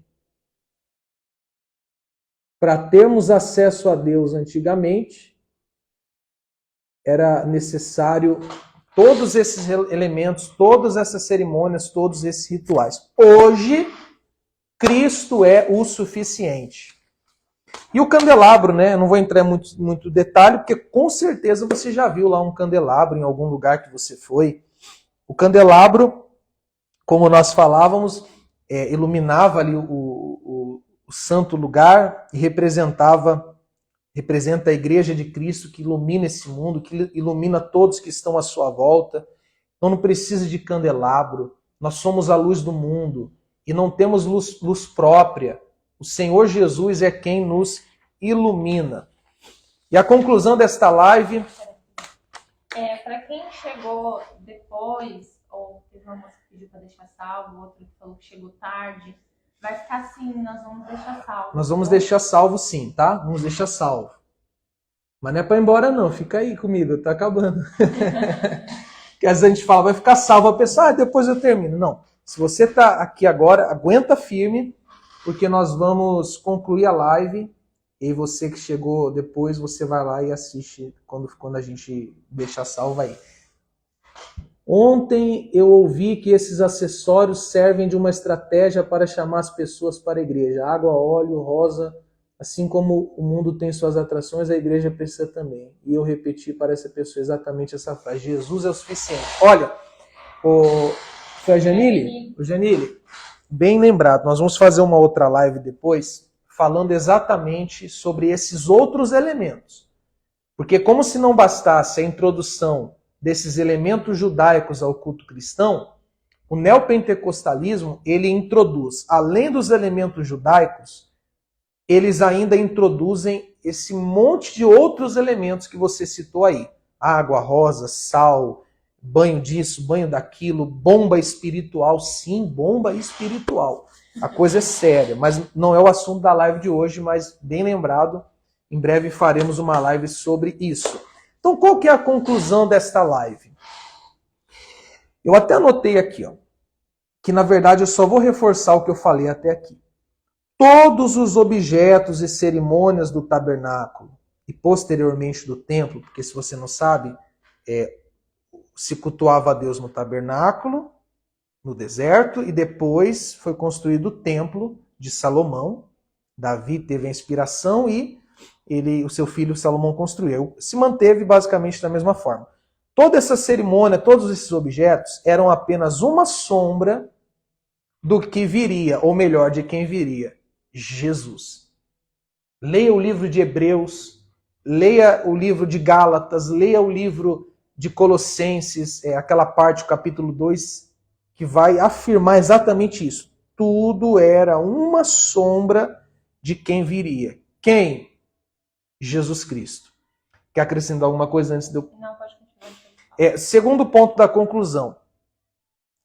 Para termos acesso a Deus antigamente, era necessário todos esses elementos, todas essas cerimônias, todos esses rituais. Hoje, Cristo é o suficiente. E o candelabro, né? Eu não vou entrar em muito detalhe, porque com certeza você já viu lá um candelabro em algum lugar que você foi. O candelabro, como nós falávamos, iluminava ali o santo lugar e representa a igreja de Cristo que ilumina esse mundo, que ilumina todos que estão à sua volta. Então não precisa de candelabro. Nós somos a luz do mundo e não temos luz própria. O Senhor Jesus é quem nos ilumina. E a conclusão desta live... Para quem chegou depois, ou teve uma moça que pediu para deixar salvo, outra que falou que chegou tarde, vai ficar assim, nós vamos deixar salvo. Nós vamos deixar salvo sim, tá? Vamos deixar salvo. Mas não é para ir embora não, fica aí comigo, tá acabando. Porque às vezes a gente fala, vai ficar salvo, a pessoa, depois eu termino. Não, se você tá aqui agora, aguenta firme, porque nós vamos concluir a live, e você que chegou depois, você vai lá e assiste quando a gente deixar salvo aí. Ontem eu ouvi que esses acessórios servem de uma estratégia para chamar as pessoas para a igreja. Água, óleo, rosa, assim como o mundo tem suas atrações, a igreja precisa também. E eu repeti para essa pessoa exatamente essa frase. Jesus é o suficiente. Olha, foi a Janile? O Janile, bem lembrado. Nós vamos fazer uma outra live depois, falando exatamente sobre esses outros elementos. Porque como se não bastasse a introdução desses elementos judaicos ao culto cristão, o neopentecostalismo, ele introduz, além dos elementos judaicos, eles ainda introduzem esse monte de outros elementos que você citou aí. Água, rosa, sal, banho disso, banho daquilo, bomba espiritual. Sim, bomba espiritual. A coisa é séria, mas não é o assunto da live de hoje, mas bem lembrado, em breve faremos uma live sobre isso. Então, qual que é a conclusão desta live? Eu até anotei aqui, que na verdade eu só vou reforçar o que eu falei até aqui. Todos os objetos e cerimônias do tabernáculo e posteriormente do templo, porque se você não sabe, se cultuava a Deus no tabernáculo, no deserto, e depois foi construído o templo de Salomão. Davi teve a inspiração e o seu filho Salomão construiu. Se manteve basicamente da mesma forma. Toda essa cerimônia, todos esses objetos eram apenas uma sombra do que viria, ou melhor, de quem viria, Jesus. Leia o livro de Hebreus, leia o livro de Gálatas, leia o livro de Colossenses, aquela parte, o capítulo 2, que vai afirmar exatamente isso. Tudo era uma sombra de quem viria. Quem? Jesus Cristo. Quer acrescentar alguma coisa antes de eu... Não, pode continuar. Segundo ponto da conclusão.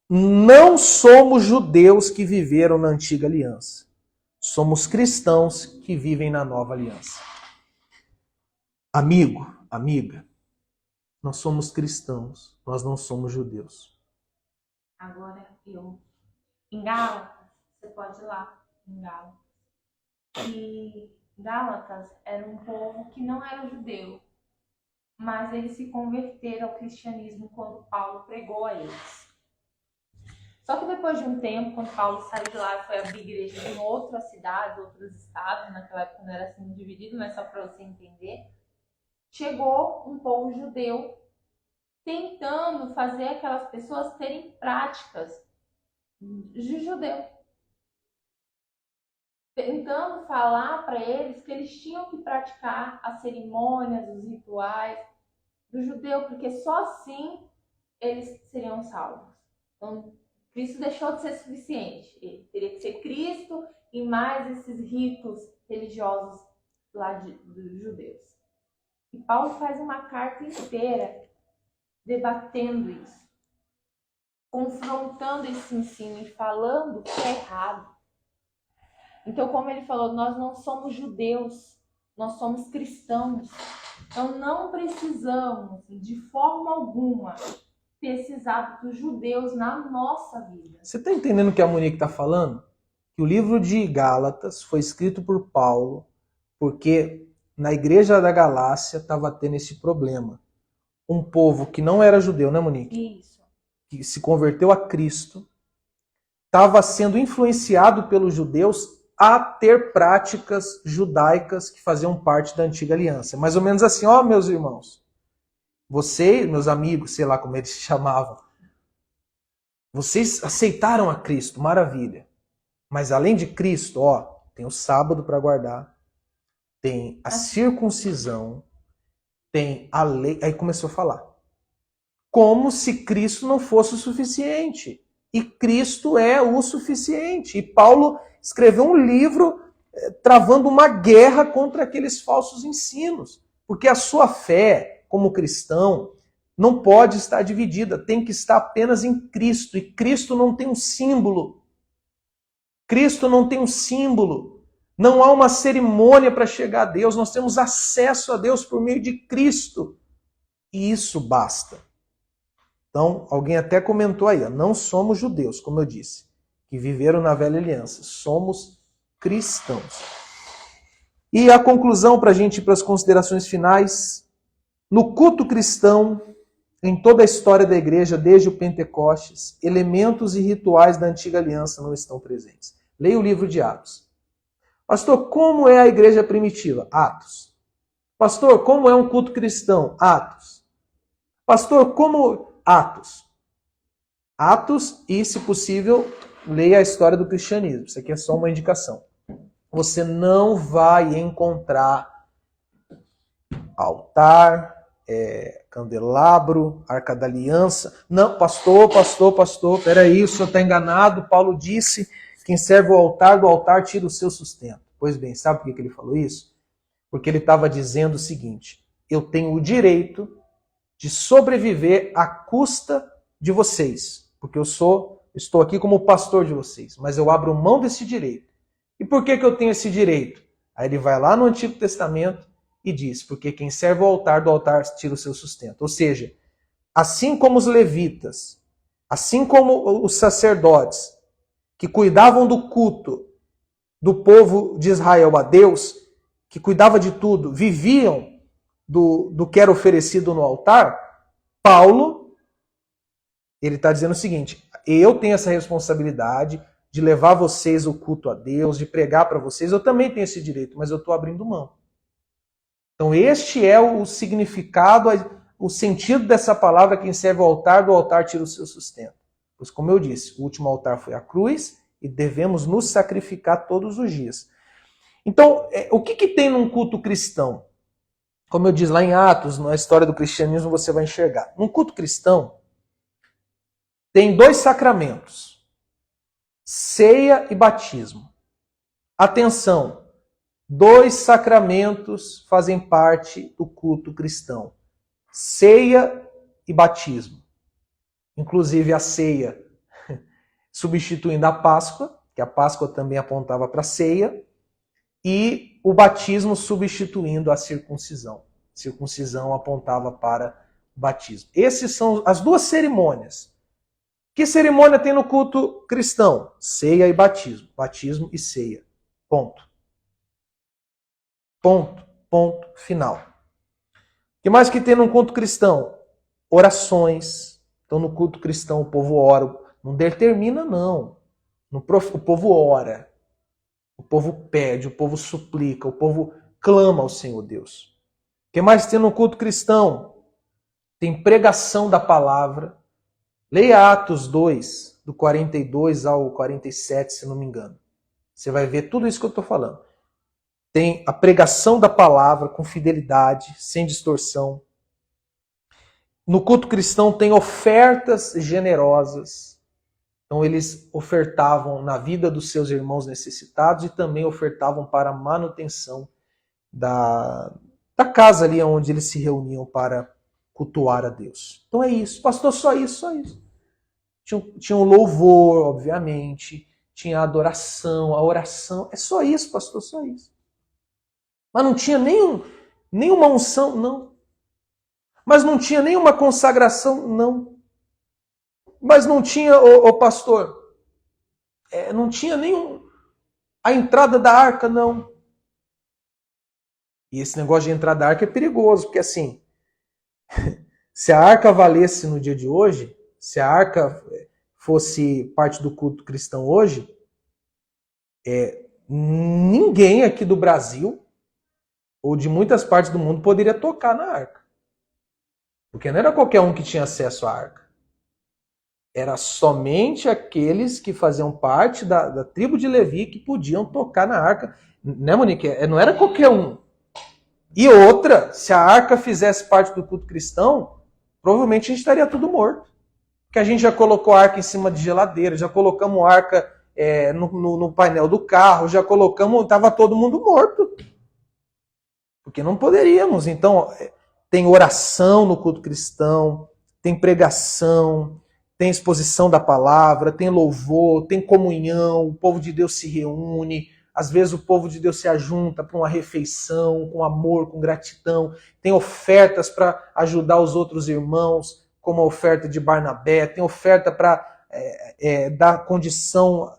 Não somos judeus que viveram na antiga aliança. Somos cristãos que vivem na nova aliança. Amigo, amiga, nós somos cristãos, nós não somos judeus. Agora em Gálatas, você pode ir lá em Gálatas. E Gálatas era um povo que não era judeu, mas eles se converteram ao cristianismo quando Paulo pregou a eles. Só que depois de um tempo, quando Paulo saiu de lá e foi abrir igreja em outras cidades, outros estados, naquela época não era assim dividido, mas só para você entender, chegou um povo judeu tentando fazer aquelas pessoas terem práticas de judeu. Tentando falar para eles que eles tinham que praticar as cerimônias, os rituais do judeu, porque só assim eles seriam salvos. Então, Cristo deixou de ser suficiente. Ele teria que ser Cristo e mais esses ritos religiosos lá dos judeus. E Paulo faz uma carta inteira debatendo isso, confrontando esse ensino e falando que é errado. Então, como ele falou, nós não somos judeus, nós somos cristãos. Então, não precisamos, de forma alguma, ter esses hábitos judeus na nossa vida. Você está entendendo o que a Monique está falando? Que o livro de Gálatas foi escrito por Paulo porque na igreja da Galácia estava tendo esse problema. Um povo que não era judeu, né, Monique? Isso. Que se converteu a Cristo, estava sendo influenciado pelos judeus a ter práticas judaicas que faziam parte da antiga aliança. Mais ou menos assim, ó, meus irmãos, vocês, meus amigos, sei lá como eles se chamavam, vocês aceitaram a Cristo, maravilha. Mas além de Cristo, ó, tem o sábado para guardar, tem a circuncisão, tem a lei. Aí começou a falar. Como se Cristo não fosse o suficiente. E Cristo é o suficiente. E Paulo escreveu um livro travando uma guerra contra aqueles falsos ensinos. Porque a sua fé, como cristão, não pode estar dividida. Tem que estar apenas em Cristo. E Cristo não tem um símbolo. Cristo não tem um símbolo. Não há uma cerimônia para chegar a Deus. Nós temos acesso a Deus por meio de Cristo. E isso basta. Então, alguém até comentou aí, ó, não somos judeus, como eu disse, que viveram na velha aliança. Somos cristãos. E a conclusão para a gente ir para as considerações finais. No culto cristão, em toda a história da igreja, desde o Pentecostes, elementos e rituais da antiga aliança não estão presentes. Leia o livro de Atos. Pastor, como é a igreja primitiva? Atos. Pastor, como é um culto cristão? Atos. Pastor, como... Atos. Atos e, se possível, leia a história do cristianismo. Isso aqui é só uma indicação. Você não vai encontrar altar, candelabro, arca da aliança. Não, pastor, peraí, o senhor está enganado. Paulo disse, quem serve o altar, do altar tira o seu sustento. Pois bem, sabe por que ele falou isso? Porque ele estava dizendo o seguinte, eu tenho o direito de sobreviver à custa de vocês, porque eu estou aqui como pastor de vocês, mas eu abro mão desse direito. E por que eu tenho esse direito? Aí ele vai lá no Antigo Testamento e diz, porque quem serve o altar, do altar tira o seu sustento. Ou seja, assim como os levitas, assim como os sacerdotes que cuidavam do culto do povo de Israel a Deus, que cuidava de tudo, viviam do que era oferecido no altar, Paulo, ele está dizendo o seguinte, eu tenho essa responsabilidade de levar vocês o culto a Deus, de pregar para vocês, eu também tenho esse direito, mas eu estou abrindo mão. Então este é o significado, o sentido dessa palavra, quem serve ao altar, do altar tira o seu sustento. Pois como eu disse, o último altar foi a cruz, e devemos nos sacrificar todos os dias. Então, o que tem num culto cristão? Como eu disse lá em Atos, na história do cristianismo, você vai enxergar. Num culto cristão, tem 2 sacramentos: ceia e batismo. Atenção, 2 sacramentos fazem parte do culto cristão: ceia e batismo. Inclusive a ceia substituindo a Páscoa, que a Páscoa também apontava para a ceia, e o batismo substituindo a circuncisão. A circuncisão apontava para o batismo. Essas são as 2 cerimônias. Que cerimônia tem no culto cristão? Ceia e batismo. Batismo e ceia. Ponto. Ponto. Ponto final. O que mais que tem no culto cristão? Orações. Então no culto cristão o povo ora. Não determina, não. O povo ora. O povo pede, o povo suplica, o povo clama ao Senhor Deus. O que mais tem no culto cristão? Tem pregação da palavra. Leia Atos 2, do 42 ao 47, se não me engano. Você vai ver tudo isso que eu estou falando. Tem a pregação da palavra com fidelidade, sem distorção. No culto cristão tem ofertas generosas. Então eles ofertavam na vida dos seus irmãos necessitados e também ofertavam para a manutenção da casa ali onde eles se reuniam para cultuar a Deus. Então é isso. Pastor, só isso, só isso. Tinha um louvor, obviamente. Tinha a adoração, a oração. É só isso, pastor, só isso. Mas não tinha nenhuma unção, não. Mas não tinha nenhuma consagração, não. Mas não tinha, pastor, não tinha a entrada da arca, não. E esse negócio de entrar da arca é perigoso, porque assim, se a arca valesse no dia de hoje, se a arca fosse parte do culto cristão hoje, ninguém aqui do Brasil ou de muitas partes do mundo poderia tocar na arca. Porque não era qualquer um que tinha acesso à arca. Era somente aqueles que faziam parte da tribo de Levi que podiam tocar na arca. Né, Monique? Não era qualquer um. E outra, se a arca fizesse parte do culto cristão, provavelmente a gente estaria tudo morto. Porque a gente já colocou a arca em cima de geladeira, já colocamos a arca no painel do carro, já colocamos, estava todo mundo morto. Porque não poderíamos. Então, tem oração no culto cristão, tem pregação, tem exposição da palavra, tem louvor, tem comunhão, o povo de Deus se reúne, às vezes o povo de Deus se ajunta para uma refeição, com amor, com gratidão, tem ofertas para ajudar os outros irmãos, como a oferta de Barnabé, tem oferta para dar condição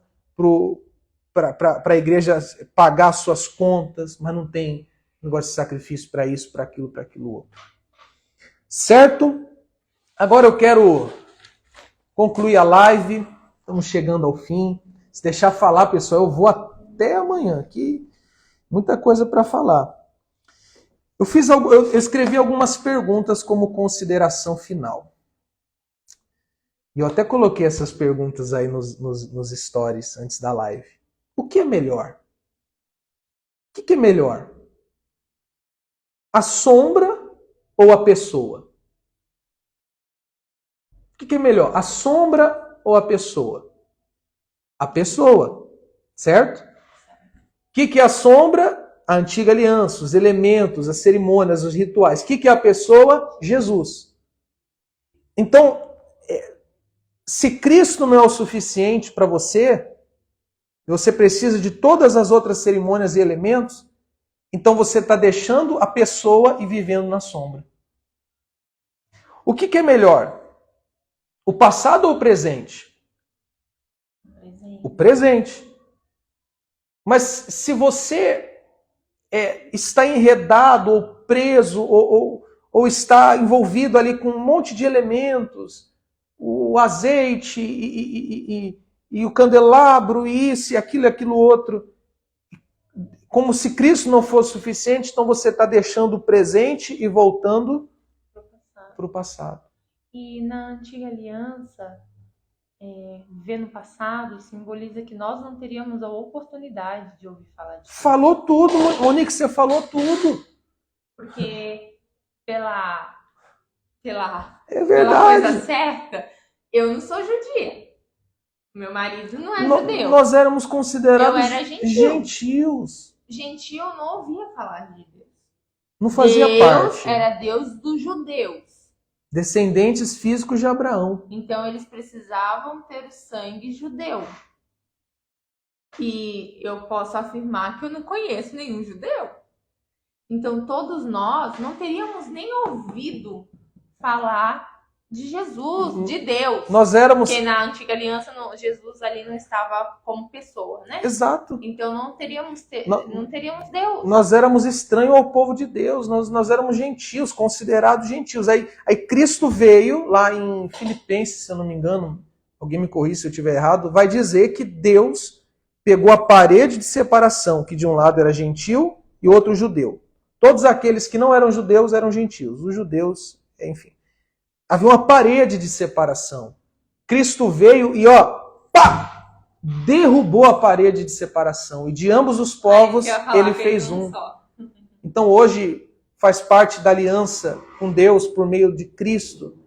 para a igreja pagar suas contas, mas não tem negócio de sacrifício para isso, para aquilo outro. Certo? Agora eu quero concluir a live, estamos chegando ao fim. Se deixar falar, pessoal, eu vou até amanhã, que muita coisa para falar. Eu escrevi algumas perguntas como consideração final. E eu até coloquei essas perguntas aí nos stories antes da live. O que é melhor? O que é melhor? A sombra ou a pessoa? O que é melhor? A sombra ou a pessoa? A pessoa, certo? O que é a sombra? A antiga aliança, os elementos, as cerimônias, os rituais. O que é a pessoa? Jesus. Então, se Cristo não é o suficiente para você, você precisa de todas as outras cerimônias e elementos, então você está deixando a pessoa e vivendo na sombra. O que é melhor? O passado ou o presente? O presente. Mas se você está enredado ou preso ou está envolvido ali com um monte de elementos, o azeite e o candelabro, e isso e aquilo outro, como se Cristo não fosse suficiente, então você está deixando o presente e voltando para o passado. E na antiga aliança, viver no passado simboliza que nós não teríamos a oportunidade de ouvir falar de Deus. Falou tudo, Monique, você falou tudo. Porque pela É verdade. coisa certa, eu não sou judia. Meu marido não é judeu. Nós éramos considerados Eu era gentios. Gentil não ouvia falar de Deus. Não fazia Deus parte. era Deus dos judeus. Descendentes físicos de Abraão. Então eles precisavam ter o sangue judeu. E eu posso afirmar que eu não conheço nenhum judeu. Então todos nós não teríamos nem ouvido falar de Jesus, de Deus. Nós éramos... Porque na antiga aliança Jesus ali não estava como pessoa, né? Exato. Então não teríamos Deus. Nós éramos estranhos ao povo de Deus, nós éramos gentios, considerados gentios. Aí Cristo veio, lá em Filipenses, se eu não me engano, alguém me corrija se eu estiver errado, vai dizer que Deus pegou a parede de separação, que de um lado era gentil e outro judeu. Todos aqueles que não eram judeus eram gentios. Os judeus, enfim. Havia uma parede de separação. Cristo veio e, pá! Derrubou a parede de separação. E de ambos os povos, ele fez um. Então hoje faz parte da aliança com Deus por meio de Cristo.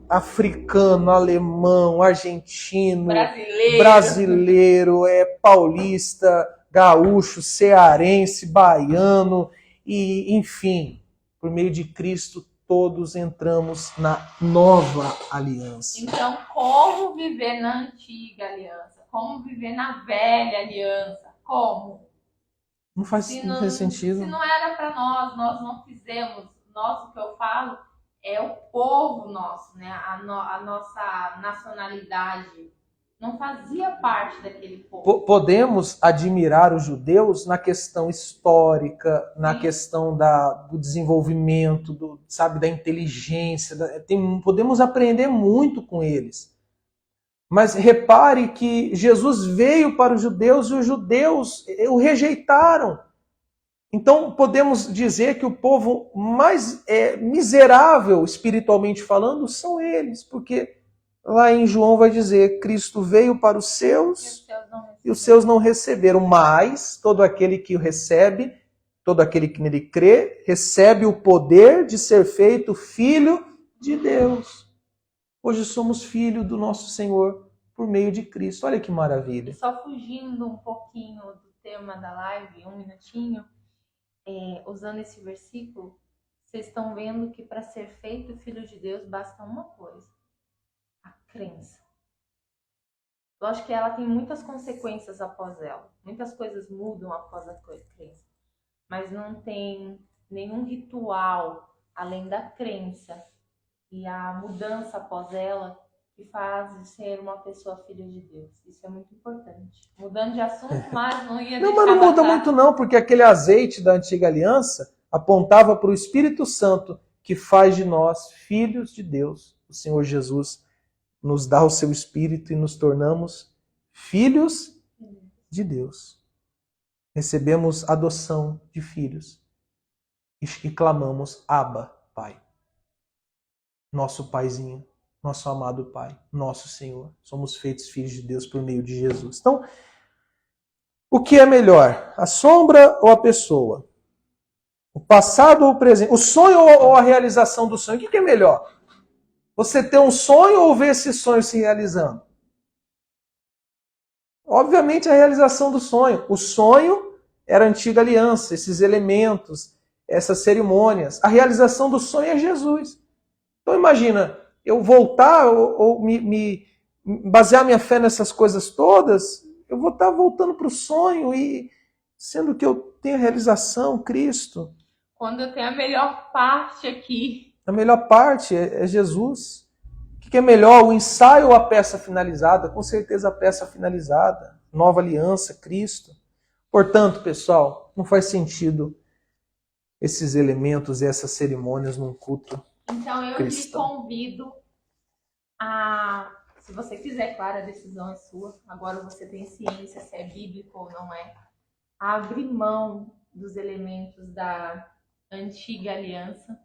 Africano, alemão, argentino, brasileiro, paulista, gaúcho, cearense, baiano, e enfim, por meio de Cristo todos entramos na nova aliança. Então, como viver na antiga aliança? Como viver na velha aliança? Como? Não faz sentido. Se não era para nós não fizemos. Nós, o que eu falo, é o povo nosso, né? A nossa nacionalidade não fazia parte daquele povo. Podemos admirar os judeus na questão histórica, na questão do desenvolvimento, da inteligência. Podemos aprender muito com eles. Mas repare que Jesus veio para os judeus e os judeus o rejeitaram. Então podemos dizer que o povo mais miserável, espiritualmente falando, são eles, porque lá em João vai dizer, Cristo veio para os seus e os seus não receberam. Mas todo aquele que o recebe, todo aquele que nele crê, recebe o poder de ser feito filho de Deus. Hoje somos filhos do nosso Senhor por meio de Cristo. Olha que maravilha. Só fugindo um pouquinho do tema da live, um minutinho, usando esse versículo, vocês estão vendo que para ser feito filho de Deus basta uma coisa: a crença. Lógico que ela tem muitas consequências após ela. Muitas coisas mudam após a crença. Mas não tem nenhum ritual além da crença e a mudança após ela que faz de ser uma pessoa filha de Deus. Isso é muito importante. Mudando de assunto, mas não ia Não, mas não muda muito não, porque aquele azeite da antiga aliança apontava para o Espírito Santo que faz de nós filhos de Deus. O Senhor Jesus nos dá o seu Espírito e nos tornamos filhos de Deus. Recebemos adoção de filhos e clamamos, Abba, Pai. Nosso Paizinho, nosso amado Pai, nosso Senhor. Somos feitos filhos de Deus por meio de Jesus. Então, o que é melhor? A sombra ou a pessoa? O passado ou o presente? O sonho ou a realização do sonho? O que é melhor? Você ter um sonho ou ver esse sonho se realizando? Obviamente a realização do sonho. O sonho era a antiga aliança, esses elementos, essas cerimônias. A realização do sonho é Jesus. Então imagina, eu voltar ou me basear minha fé nessas coisas todas, eu vou estar voltando para o sonho, e sendo que eu tenho a realização, Cristo. Quando eu tenho a melhor parte aqui. A melhor parte é Jesus. O que é melhor, o ensaio ou a peça finalizada? Com certeza a peça finalizada. Nova aliança, Cristo. Portanto, pessoal, não faz sentido esses elementos e essas cerimônias num culto então eu cristão. te convido a, se você quiser, claro, a decisão é sua, agora você tem ciência se é bíblico ou não é, a abrir mão dos elementos da antiga aliança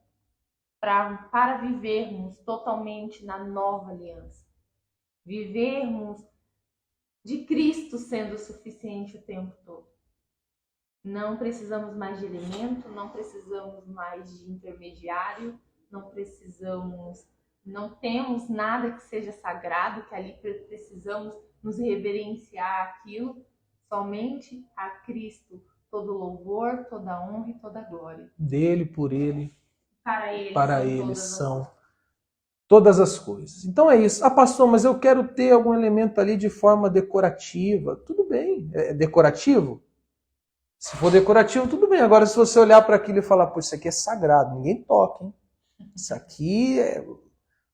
para vivermos totalmente na nova aliança. Vivermos de Cristo sendo o suficiente o tempo todo. Não precisamos mais de elemento, não precisamos mais de intermediário, não temos nada que seja sagrado, que ali precisamos nos reverenciar aquilo, somente a Cristo, todo louvor, toda honra e toda glória. Dele, por ele, para ele são todas as coisas. Então é isso. Ah, pastor, mas eu quero ter algum elemento ali de forma decorativa. Tudo bem, é decorativo? Se for decorativo, tudo bem. Agora, se você olhar para aquilo e falar, pô, isso aqui é sagrado, ninguém toca, hein? Isso aqui é...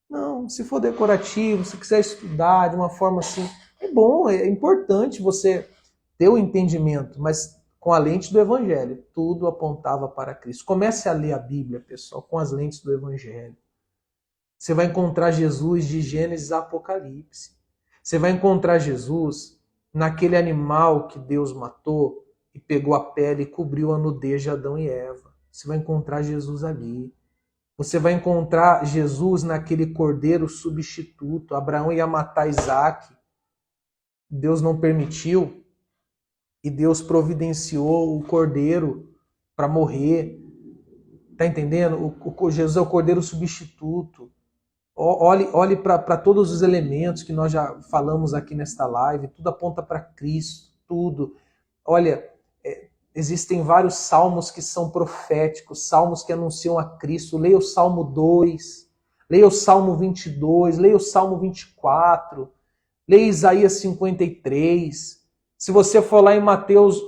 Não, se for decorativo, se quiser estudar de uma forma assim, é bom, é importante você ter o entendimento, mas com a lente do Evangelho. Tudo apontava para Cristo. Comece a ler a Bíblia, pessoal, com as lentes do Evangelho. Você vai encontrar Jesus de Gênesis a Apocalipse. Você vai encontrar Jesus naquele animal que Deus matou e pegou a pele e cobriu a nudez de Adão e Eva. Você vai encontrar Jesus ali. Você vai encontrar Jesus naquele cordeiro substituto. Abraão ia matar Isaac. Deus não permitiu. E Deus providenciou o cordeiro para morrer. Está entendendo? Jesus é o cordeiro substituto. Olhe para todos os elementos que nós já falamos aqui nesta live. Tudo aponta para Cristo. Tudo. Olha, existem vários salmos que são proféticos, salmos que anunciam a Cristo. Leia o Salmo 2, leia o Salmo 22, leia o Salmo 24, leia Isaías 53. Se você for lá em Mateus,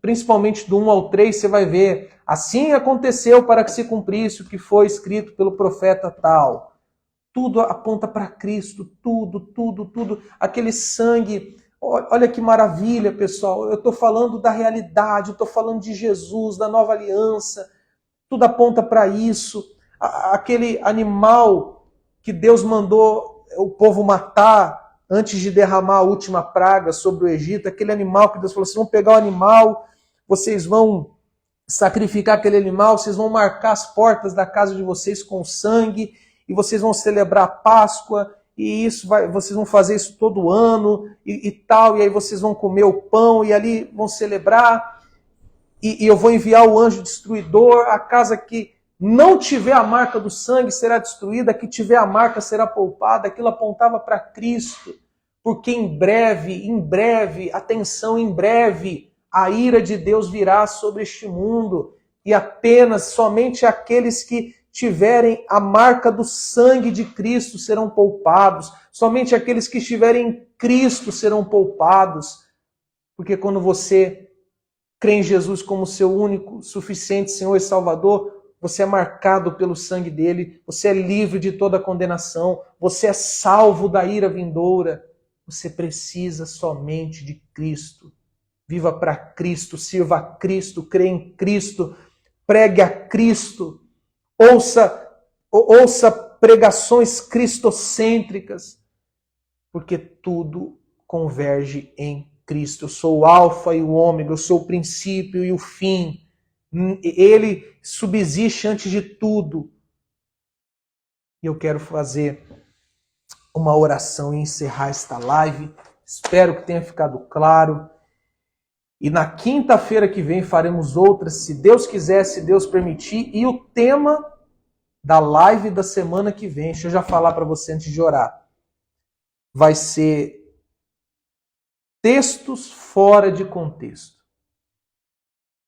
principalmente do 1 ao 3, você vai ver, assim aconteceu para que se cumprisse o que foi escrito pelo profeta tal. Tudo aponta para Cristo, tudo. Aquele sangue... Olha que maravilha, pessoal. Eu estou falando da realidade, eu estou falando de Jesus, da nova aliança. Tudo aponta para isso. Aquele animal que Deus mandou o povo matar antes de derramar a última praga sobre o Egito. Aquele animal que Deus falou, vocês vão pegar o animal, vocês vão sacrificar aquele animal, vocês vão marcar as portas da casa de vocês com sangue e vocês vão celebrar a Páscoa. E vocês vão fazer isso todo ano e tal, e aí vocês vão comer o pão e ali vão celebrar. E eu vou enviar o anjo destruidor, a casa que não tiver a marca do sangue será destruída, a que tiver a marca será poupada. Aquilo apontava para Cristo, porque em breve, atenção, em breve, a ira de Deus virá sobre este mundo, e apenas, somente aqueles que tiverem a marca do sangue de Cristo serão poupados. Somente aqueles que estiverem em Cristo serão poupados. Porque quando você crê em Jesus como seu único, suficiente Senhor e Salvador, você é marcado pelo sangue dele, você é livre de toda condenação, você é salvo da ira vindoura. Você precisa somente de Cristo. Viva para Cristo, sirva a Cristo, crê em Cristo, pregue a Cristo. Ouça pregações cristocêntricas, porque tudo converge em Cristo. Eu sou o alfa e o ômega, eu sou o princípio e o fim. Ele subsiste antes de tudo. E eu quero fazer uma oração e encerrar esta live. Espero que tenha ficado claro. E na quinta-feira que vem faremos outras, se Deus quiser, se Deus permitir. E o tema da live da semana que vem, deixa eu já falar para você antes de orar, vai ser textos fora de contexto.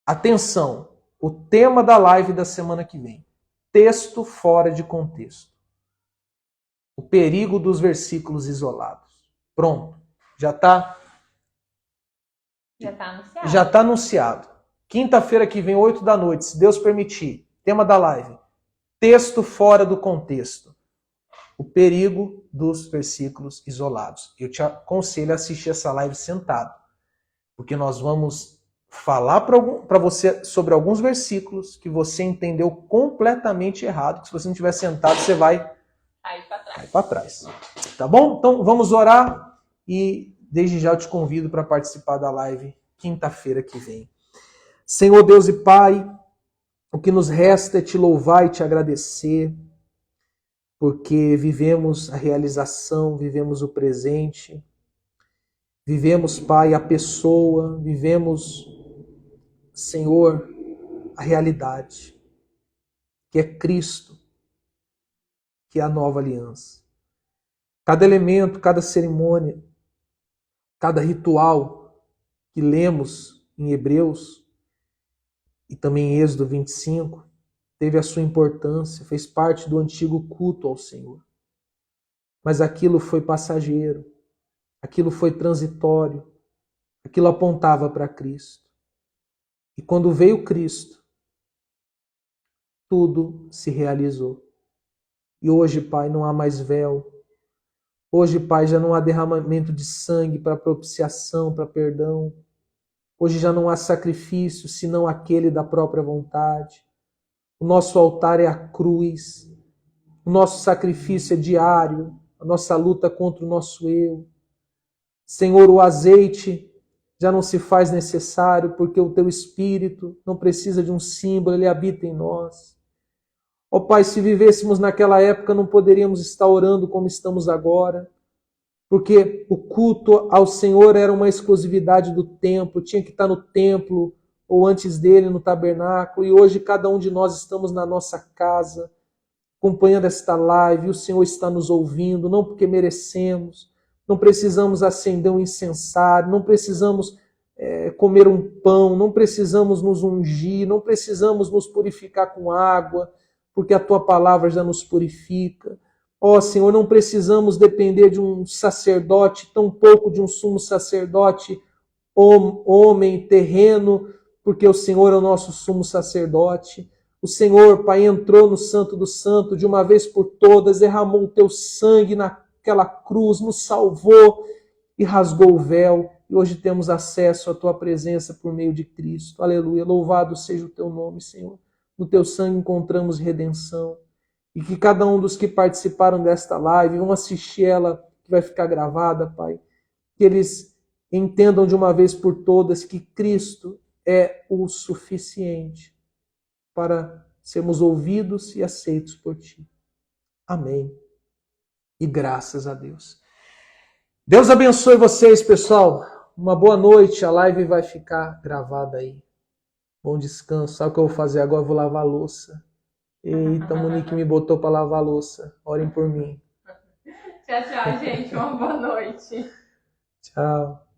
Atenção, o tema da live da semana que vem, texto fora de contexto. O perigo dos versículos isolados. Pronto, já está anunciado. Já está anunciado. Quinta-feira que vem, 8 da noite, se Deus permitir. Tema da live. Texto fora do contexto. O perigo dos versículos isolados. Eu te aconselho a assistir essa live sentado. Porque nós vamos falar para você sobre alguns versículos que você entendeu completamente errado. Que se você não estiver sentado, você vai cair para trás. Tá bom? Então vamos orar e desde já eu te convido para participar da live quinta-feira que vem. Senhor Deus e Pai, o que nos resta é te louvar e te agradecer porque vivemos a realização, vivemos o presente, vivemos, Pai, a pessoa, vivemos, Senhor, a realidade, que é Cristo, que é a nova aliança. Cada elemento, cada cerimônia, cada ritual que lemos em Hebreus e também em Êxodo 25, teve a sua importância, fez parte do antigo culto ao Senhor. Mas aquilo foi passageiro, aquilo foi transitório, aquilo apontava para Cristo. E quando veio Cristo, tudo se realizou. E hoje, Pai, não há mais véu. Hoje, Pai, já não há derramamento de sangue para propiciação, para perdão. Hoje já não há sacrifício, senão aquele da própria vontade. O nosso altar é a cruz. O nosso sacrifício é diário. A nossa luta contra o nosso eu. Senhor, o azeite já não se faz necessário, porque o Teu Espírito não precisa de um símbolo, Ele habita em nós. Ó Pai, se vivêssemos naquela época, não poderíamos estar orando como estamos agora, porque o culto ao Senhor era uma exclusividade do templo, tinha que estar no templo, ou antes dele, no tabernáculo, e hoje cada um de nós estamos na nossa casa, acompanhando esta live, e o Senhor está nos ouvindo, não porque merecemos, não precisamos acender um incensário, não precisamos comer um pão, não precisamos nos ungir, não precisamos nos purificar com água, porque a Tua palavra já nos purifica. Ó Senhor, não precisamos depender de um sacerdote, tampouco de um sumo sacerdote, homem, terreno, porque o Senhor é o nosso sumo sacerdote. O Senhor, Pai, entrou no Santo do Santo de uma vez por todas, derramou o Teu sangue naquela cruz, nos salvou e rasgou o véu. E hoje temos acesso à Tua presença por meio de Cristo. Aleluia. Louvado seja o Teu nome, Senhor. No Teu sangue encontramos redenção. E que cada um dos que participaram desta live, vão assistir ela, que vai ficar gravada, Pai, que eles entendam de uma vez por todas que Cristo é o suficiente para sermos ouvidos e aceitos por Ti. Amém. E graças a Deus. Deus abençoe vocês, pessoal. Uma boa noite. A live vai ficar gravada aí. Bom descanso. Sabe o que eu vou fazer agora? Eu vou lavar a louça. Eita, Monique me botou para lavar a louça. Orem por mim. Tchau, tchau, gente. Uma boa noite. Tchau.